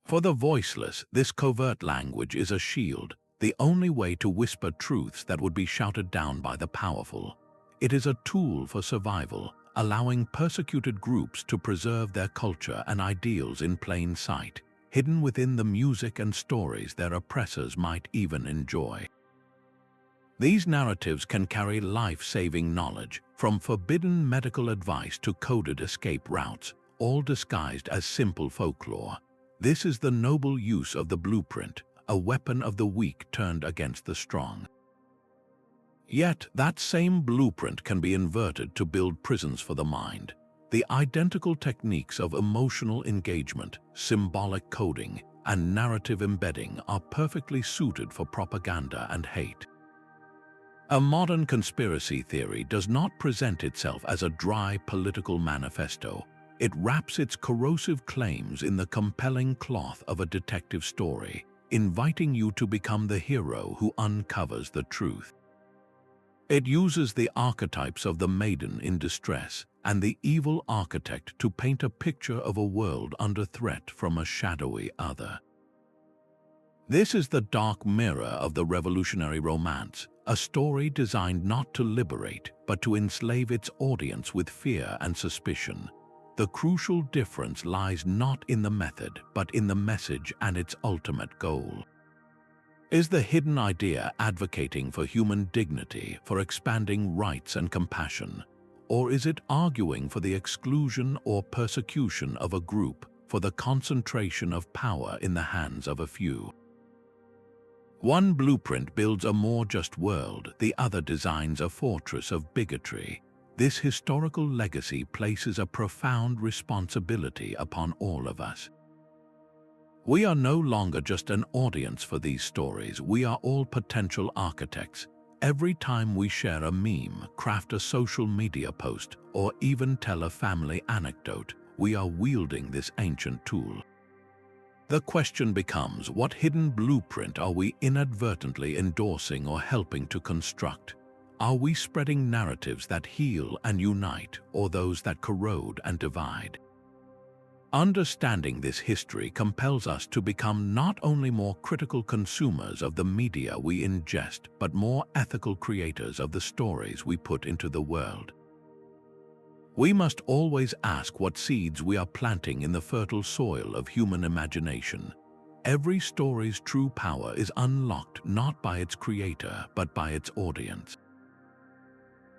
[SPEAKER 1] For the voiceless, this covert language is a shield, the only way to whisper truths that would be shouted down by the powerful. It is a tool for survival, allowing persecuted groups to preserve their culture and ideals in plain sight, hidden within the music and stories their oppressors might even enjoy. These narratives can carry life-saving knowledge, from forbidden medical advice to coded escape routes, all disguised as simple folklore. This is the noble use of the blueprint, a weapon of the weak turned against the strong. Yet, that same blueprint can be inverted to build prisons for the mind. The identical techniques of emotional engagement, symbolic coding, and narrative embedding are perfectly suited for propaganda and hate. A modern conspiracy theory does not present itself as a dry political manifesto. It wraps its corrosive claims in the compelling cloth of a detective story, inviting you to become the hero who uncovers the truth. It uses the archetypes of the maiden in distress and the evil architect to paint a picture of a world under threat from a shadowy other. This is the dark mirror of the revolutionary romance, a story designed not to liberate, but to enslave its audience with fear and suspicion. The crucial difference lies not in the method, but in the message and its ultimate goal. Is the hidden idea advocating for human dignity, for expanding rights and compassion? Or is it arguing for the exclusion or persecution of a group, for the concentration of power in the hands of a few? One blueprint builds a more just world, the other designs a fortress of bigotry. This historical legacy places a profound responsibility upon all of us. We are no longer just an audience for these stories, we are all potential architects. Every time we share a meme, craft a social media post, or even tell a family anecdote, we are wielding this ancient tool. The question becomes, what hidden blueprint are we inadvertently endorsing or helping to construct? Are we spreading narratives that heal and unite, or those that corrode and divide? Understanding this history compels us to become not only more critical consumers of the media we ingest, but more ethical creators of the stories we put into the world. We must always ask what seeds we are planting in the fertile soil of human imagination. Every story's true power is unlocked not by its creator, but by its audience.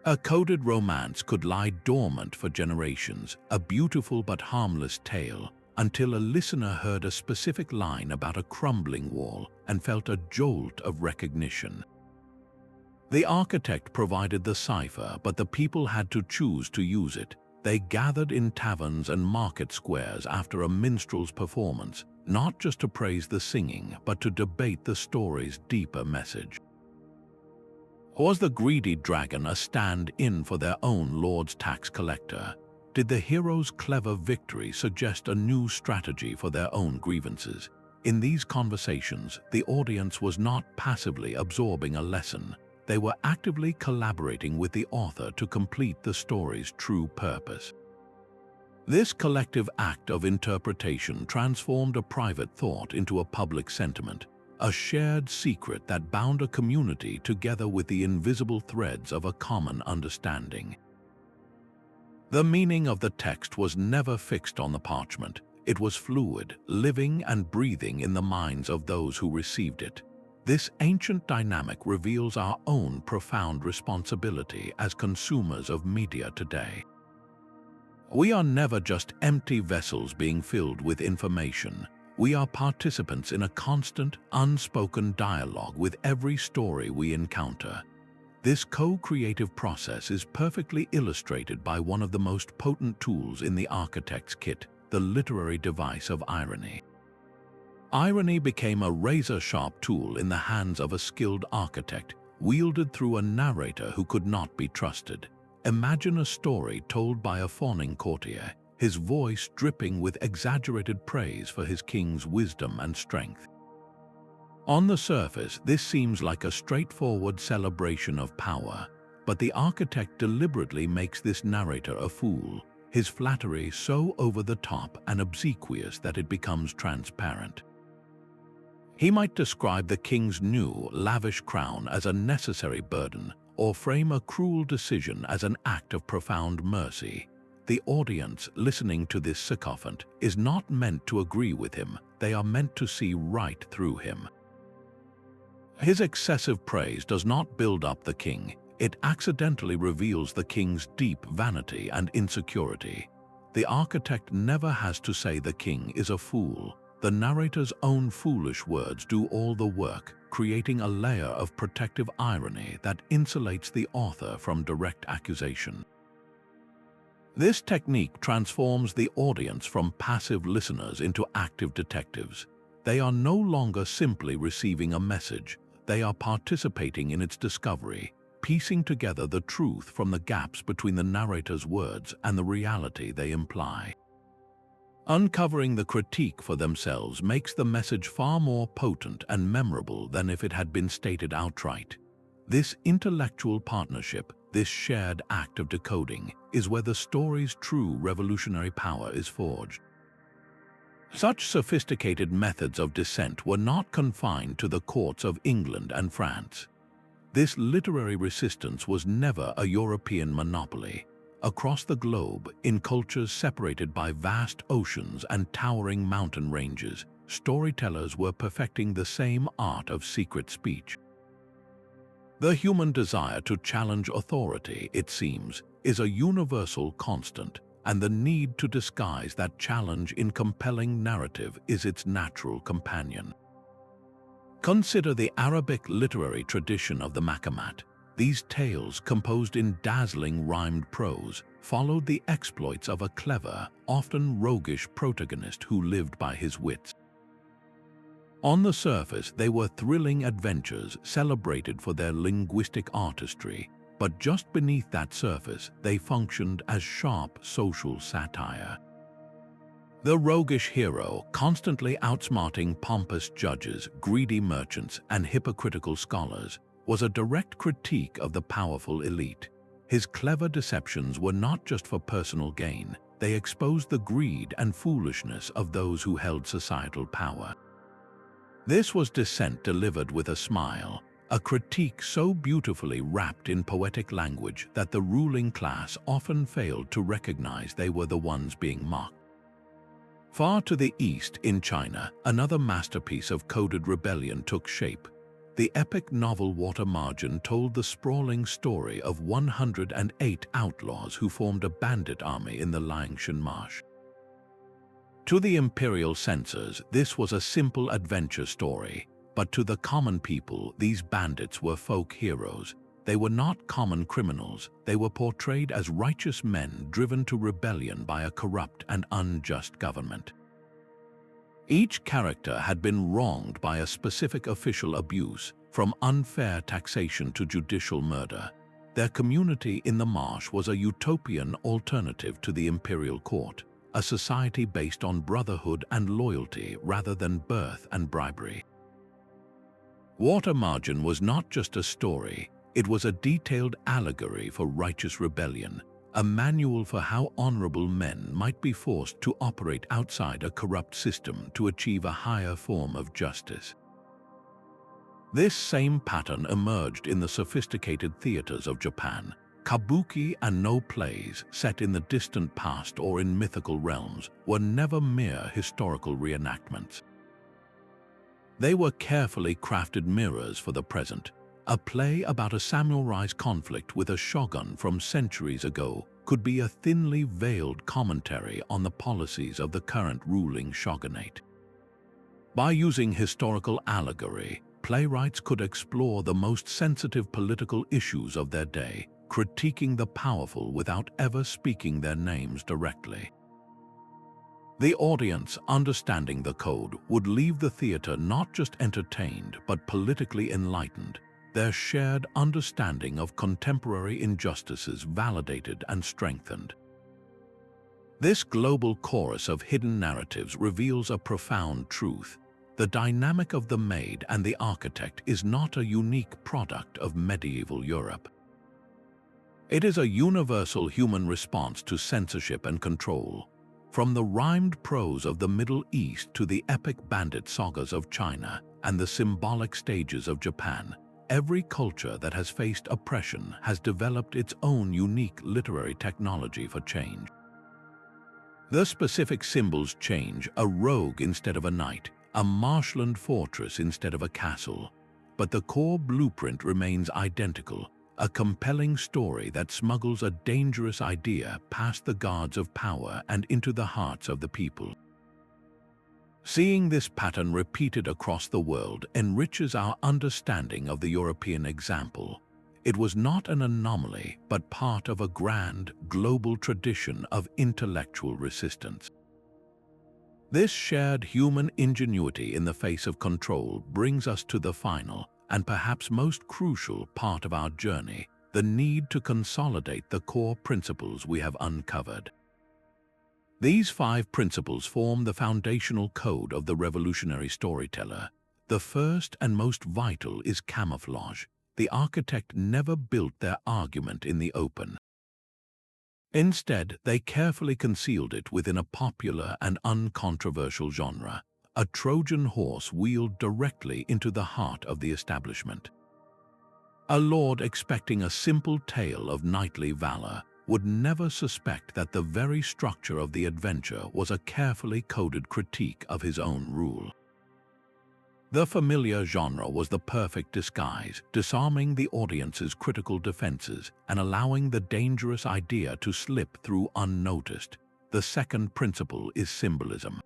[SPEAKER 1] A coded romance could lie dormant for generations, a beautiful but harmless tale, until a listener heard a specific line about a crumbling wall and felt a jolt of recognition. The architect provided the cipher, but the people had to choose to use it. They gathered in taverns and market squares after a minstrel's performance, not just to praise the singing, but to debate the story's deeper message. Was the greedy dragon a stand-in for their own lord's tax collector? Did the hero's clever victory suggest a new strategy for their own grievances? In these conversations, the audience was not passively absorbing a lesson. they were actively collaborating with the author to complete the story's true purpose. This collective act of interpretation transformed a private thought into a public sentiment, a shared secret that bound a community together with the invisible threads of a common understanding. The meaning of the text was never fixed on the parchment. It was fluid, living and breathing in the minds of those who received it. This ancient dynamic reveals our own profound responsibility as consumers of media today. We are never just empty vessels being filled with information. We are participants in a constant, unspoken dialogue with every story we encounter. This co-creative process is perfectly illustrated by one of the most potent tools in the architect's kit, the literary device of irony. Irony became a razor-sharp tool in the hands of a skilled architect, wielded through a narrator who could not be trusted. Imagine a story told by a fawning courtier, his voice dripping with exaggerated praise for his king's wisdom and strength. On the surface, this seems like a straightforward celebration of power, but the architect deliberately makes this narrator a fool, his flattery so over the top and obsequious that it becomes transparent. He might describe the king's new, lavish crown as a necessary burden, or frame a cruel decision as an act of profound mercy. The audience listening to this sycophant is not meant to agree with him, they are meant to see right through him. His excessive praise does not build up the king, it accidentally reveals the king's deep vanity and insecurity. The architect never has to say the king is a fool. The narrator's own foolish words do all the work, creating a layer of protective irony that insulates the author from direct accusation. This technique transforms the audience from passive listeners into active detectives. They are no longer simply receiving a message, they are participating in its discovery, piecing together the truth from the gaps between the narrator's words and the reality they imply. Uncovering the critique for themselves makes the message far more potent and memorable than if it had been stated outright. This intellectual partnership, this shared act of decoding, is where the story's true revolutionary power is forged. Such sophisticated methods of dissent were not confined to the courts of England and France. This literary resistance was never a European monopoly. Across the globe, in cultures separated by vast oceans and towering mountain ranges, storytellers were perfecting the same art of secret speech. The human desire to challenge authority, it seems, is a universal constant, and the need to disguise that challenge in compelling narrative is its natural companion. Consider the Arabic literary tradition of the Maqamat. These tales, composed in dazzling rhymed prose, followed the exploits of a clever, often roguish protagonist who lived by his wits. On the surface, they were thrilling adventures celebrated for their linguistic artistry, but just beneath that surface, they functioned as sharp social satire. The roguish hero, constantly outsmarting pompous judges, greedy merchants, and hypocritical scholars, was a direct critique of the powerful elite. His clever deceptions were not just for personal gain, they exposed the greed and foolishness of those who held societal power. This was dissent delivered with a smile, a critique so beautifully wrapped in poetic language that the ruling class often failed to recognize they were the ones being mocked. Far to the east, in China, another masterpiece of coded rebellion took shape. The epic novel Water Margin told the sprawling story of 108 outlaws who formed a bandit army in the Liangshan Marsh. To the imperial censors, this was a simple adventure story, but to the common people, these bandits were folk heroes. They were not common criminals, they were portrayed as righteous men driven to rebellion by a corrupt and unjust government. Each character had been wronged by a specific official abuse, from unfair taxation to judicial murder. Their community in the marsh was a utopian alternative to the imperial court, a society based on brotherhood and loyalty rather than birth and bribery. Water Margin was not just a story, It was a detailed allegory for righteous rebellion, a manual for how honorable men might be forced to operate outside a corrupt system to achieve a higher form of justice. This same pattern emerged in the sophisticated theaters of Japan. Kabuki and no plays set in the distant past or in mythical realms were never mere historical reenactments. They were carefully crafted mirrors for the present. A play about a samurai's conflict with a shogun from centuries ago could be a thinly veiled commentary on the policies of the current ruling shogunate. By using historical allegory, playwrights could explore the most sensitive political issues of their day, critiquing the powerful without ever speaking their names directly. The audience, understanding the code, would leave the theater not just entertained but politically enlightened, their shared understanding of contemporary injustices validated and strengthened. This global chorus of hidden narratives reveals a profound truth. The dynamic of the Maid and the Architect is not a unique product of medieval Europe. It is a universal human response to censorship and control. From the rhymed prose of the Middle East to the epic bandit sagas of China and the symbolic stages of Japan, every culture that has faced oppression has developed its own unique literary technology for change. The specific symbols change: a rogue instead of a knight, a marshland fortress instead of a castle, but the core blueprint remains identical. A compelling story that smuggles a dangerous idea past the guards of power and into the hearts of the people. Seeing this pattern repeated across the world enriches our understanding of the European example. It was not an anomaly, but part of a grand, global tradition of intellectual resistance. This shared human ingenuity in the face of control brings us to the final, and perhaps most crucial part of our journey, the need to consolidate the core principles we have uncovered. These 5 principles form the foundational code of the revolutionary storyteller. The first and most vital is camouflage. The architect never built their argument in the open. Instead, they carefully concealed it within a popular and uncontroversial genre. A Trojan horse wheeled directly into the heart of the establishment. A lord expecting a simple tale of knightly valor would never suspect that the very structure of the adventure was a carefully coded critique of his own rule. The familiar genre was the perfect disguise, disarming the audience's critical defenses and allowing the dangerous idea to slip through unnoticed. The second principle is symbolism.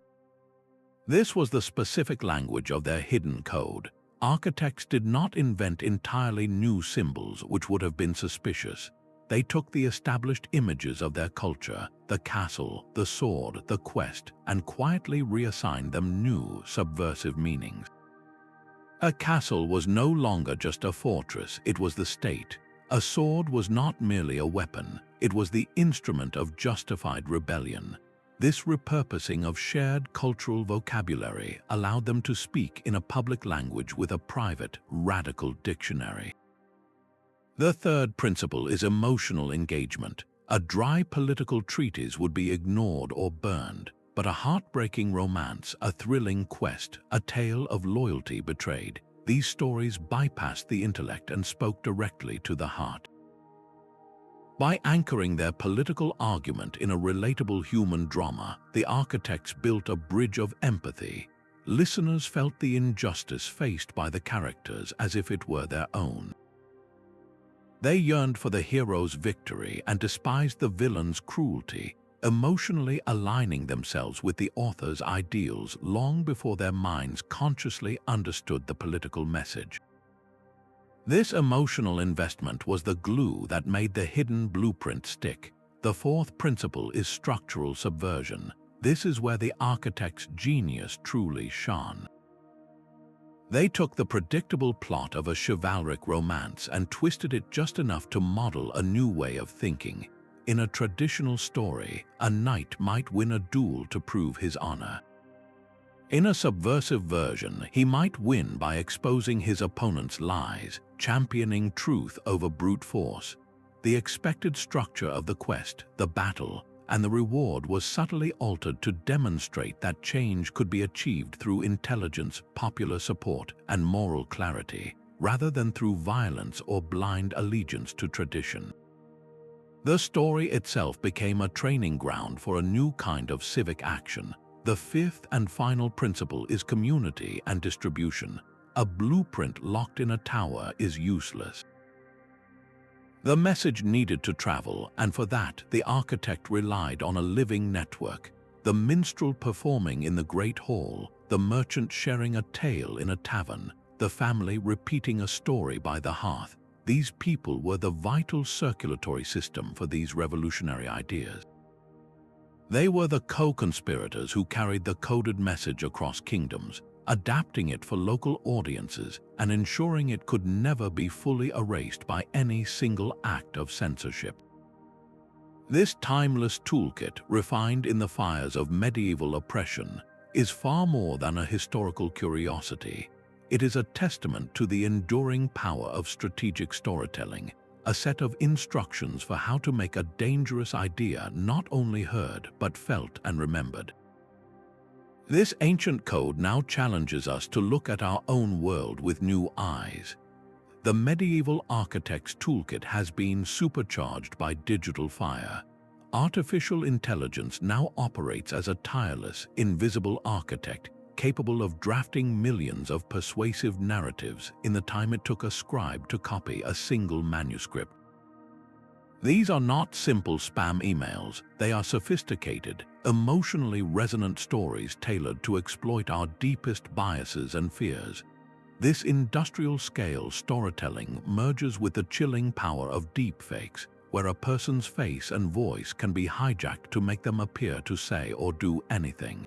[SPEAKER 1] This was the specific language of their hidden code. Architects did not invent entirely new symbols which would have been suspicious. They took the established images of their culture, the castle, the sword, the quest, and quietly reassigned them new, subversive meanings. A castle was no longer just a fortress, it was the state. A sword was not merely a weapon, it was the instrument of justified rebellion. This repurposing of shared cultural vocabulary allowed them to speak in a public language with a private, radical dictionary. The third principle is emotional engagement. A dry political treatise would be ignored or burned, but a heartbreaking romance, a thrilling quest, a tale of loyalty betrayed. These stories bypassed the intellect and spoke directly to the heart. By anchoring their political argument in a relatable human drama, the architects built a bridge of empathy. Listeners felt the injustice faced by the characters as if it were their own. They yearned for the hero's victory and despised the villain's cruelty, emotionally aligning themselves with the author's ideals long before their minds consciously understood the political message. This emotional investment was the glue that made the hidden blueprint stick. The fourth principle is structural subversion. This is where the architect's genius truly shone. They took the predictable plot of a chivalric romance and twisted it just enough to model a new way of thinking. In a traditional story, a knight might win a duel to prove his honor. In a subversive version, he might win by exposing his opponent's lies, championing truth over brute force. The expected structure of the quest, the battle, and the reward was subtly altered to demonstrate that change could be achieved through intelligence, popular support, and moral clarity, rather than through violence or blind allegiance to tradition. The story itself became a training ground for a new kind of civic action. The fifth and final principle is community and distribution. A blueprint locked in a tower is useless. The message needed to travel, and for that, the architect relied on a living network. The minstrel performing in the great hall, the merchant sharing a tale in a tavern, the family repeating a story by the hearth. These people were the vital circulatory system for these revolutionary ideas. They were the co-conspirators who carried the coded message across kingdoms, adapting it for local audiences and ensuring it could never be fully erased by any single act of censorship. This timeless toolkit, refined in the fires of medieval oppression, is far more than a historical curiosity. It is a testament to the enduring power of strategic storytelling, a set of instructions for how to make a dangerous idea not only heard but felt and remembered. This ancient code now challenges us to look at our own world with new eyes. The medieval architect's toolkit has been supercharged by digital fire. Artificial intelligence now operates as a tireless, invisible architect, capable of drafting millions of persuasive narratives in the time it took a scribe to copy a single manuscript. These are not simple spam emails. They are sophisticated, emotionally resonant stories tailored to exploit our deepest biases and fears. This industrial-scale storytelling merges with the chilling power of deepfakes, where a person's face and voice can be hijacked to make them appear to say or do anything.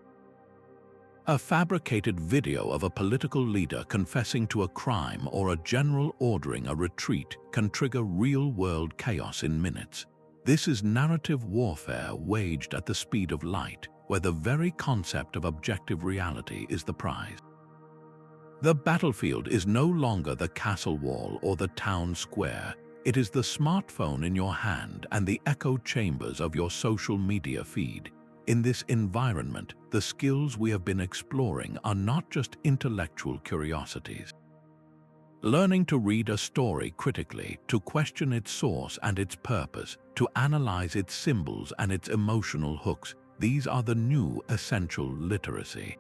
[SPEAKER 1] A fabricated video of a political leader confessing to a crime or a general ordering a retreat can trigger real-world chaos in minutes. This is narrative warfare waged at the speed of light, where the very concept of objective reality is the prize. The battlefield is no longer the castle wall or the town square. It is the smartphone in your hand and the echo chambers of your social media feed. In this environment, the skills we have been exploring are not just intellectual curiosities. Learning to read a story critically, to question its source and its purpose, to analyze its symbols and its emotional hooks, these are the new essential literacy.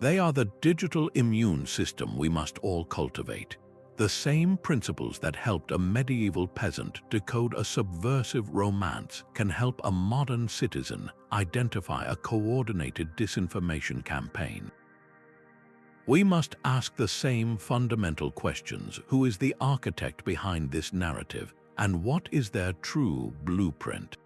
[SPEAKER 1] They are the digital immune system we must all cultivate. The same principles that helped a medieval peasant decode a subversive romance can help a modern citizen identify a coordinated disinformation campaign. We must ask the same fundamental questions. Who is the architect behind this narrative, and what is their true blueprint?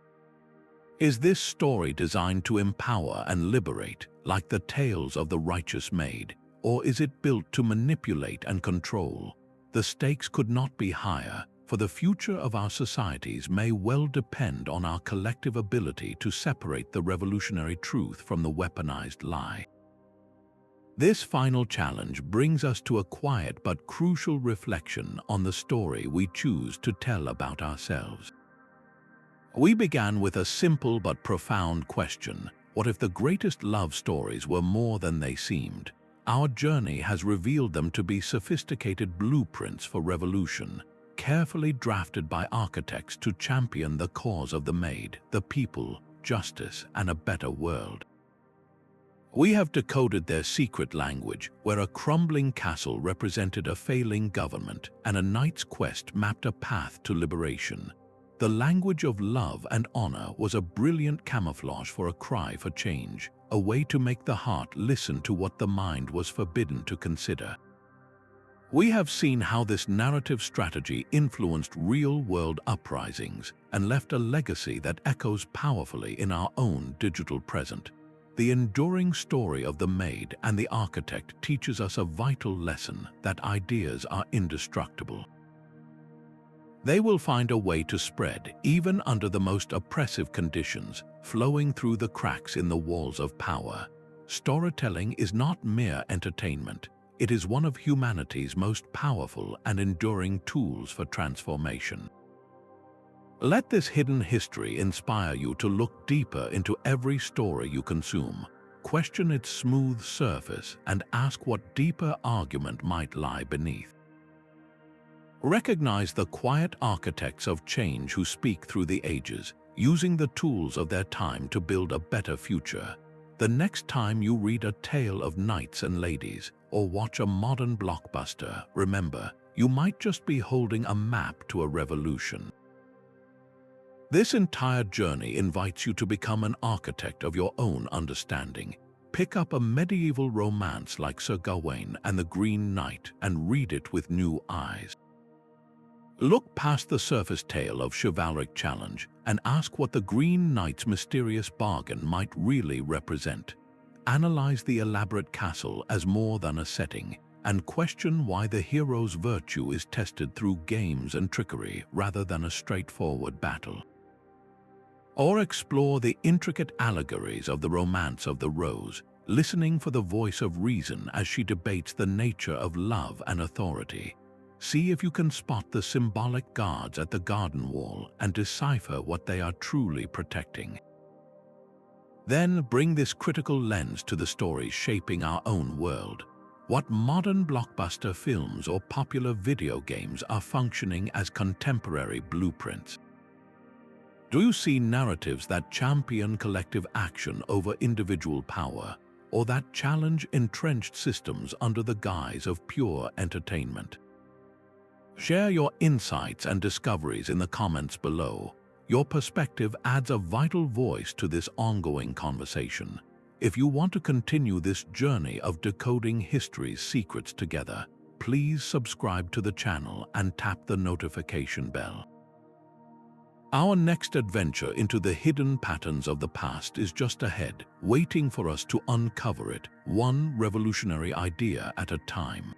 [SPEAKER 1] Is this story designed to empower and liberate, like the tales of the righteous maid, or is it built to manipulate and control? The stakes could not be higher, for the future of our societies may well depend on our collective ability to separate the revolutionary truth from the weaponized lie. This final challenge brings us to a quiet but crucial reflection on the story we choose to tell about ourselves. We began with a simple but profound question: what if the greatest love stories were more than they seemed? Our journey has revealed them to be sophisticated blueprints for revolution, carefully drafted by architects to champion the cause of the maid, the people, justice, and a better world. We have decoded their secret language, where a crumbling castle represented a failing government and a knight's quest mapped a path to liberation. The language of love and honor was a brilliant camouflage for a cry for change, a way to make the heart listen to what the mind was forbidden to consider. We have seen how this narrative strategy influenced real-world uprisings and left a legacy that echoes powerfully in our own digital present. The enduring story of the Maid and the Architect teaches us a vital lesson: that ideas are indestructible. They will find a way to spread, even under the most oppressive conditions, flowing through the cracks in the walls of power. Storytelling is not mere entertainment. It is one of humanity's most powerful and enduring tools for transformation. Let this hidden history inspire you to look deeper into every story you consume, question its smooth surface, and ask what deeper argument might lie beneath. Recognize the quiet architects of change who speak through the ages, using the tools of their time to build a better future. The next time you read a tale of knights and ladies or watch a modern blockbuster, remember, you might just be holding a map to a revolution. This entire journey invites you to become an architect of your own understanding. Pick up a medieval romance like Sir Gawain and the Green Knight and read it with new eyes. Look past the surface tale of chivalric challenge and ask what the Green Knight's mysterious bargain might really represent. Analyze the elaborate castle as more than a setting, and question why the hero's virtue is tested through games and trickery rather than a straightforward battle. Or explore the intricate allegories of the Romance of the Rose, listening for the voice of reason as she debates the nature of love and authority. See if you can spot the symbolic guards at the garden wall and decipher what they are truly protecting. Then bring this critical lens to the stories shaping our own world. What modern blockbuster films or popular video games are functioning as contemporary blueprints? Do you see narratives that champion collective action over individual power, or that challenge entrenched systems under the guise of pure entertainment? Share your insights and discoveries in the comments below. Your perspective adds a vital voice to this ongoing conversation. If you want to continue this journey of decoding history's secrets together, please subscribe to the channel and tap the notification bell. Our next adventure into the hidden patterns of the past is just ahead, waiting for us to uncover it, one revolutionary idea at a time.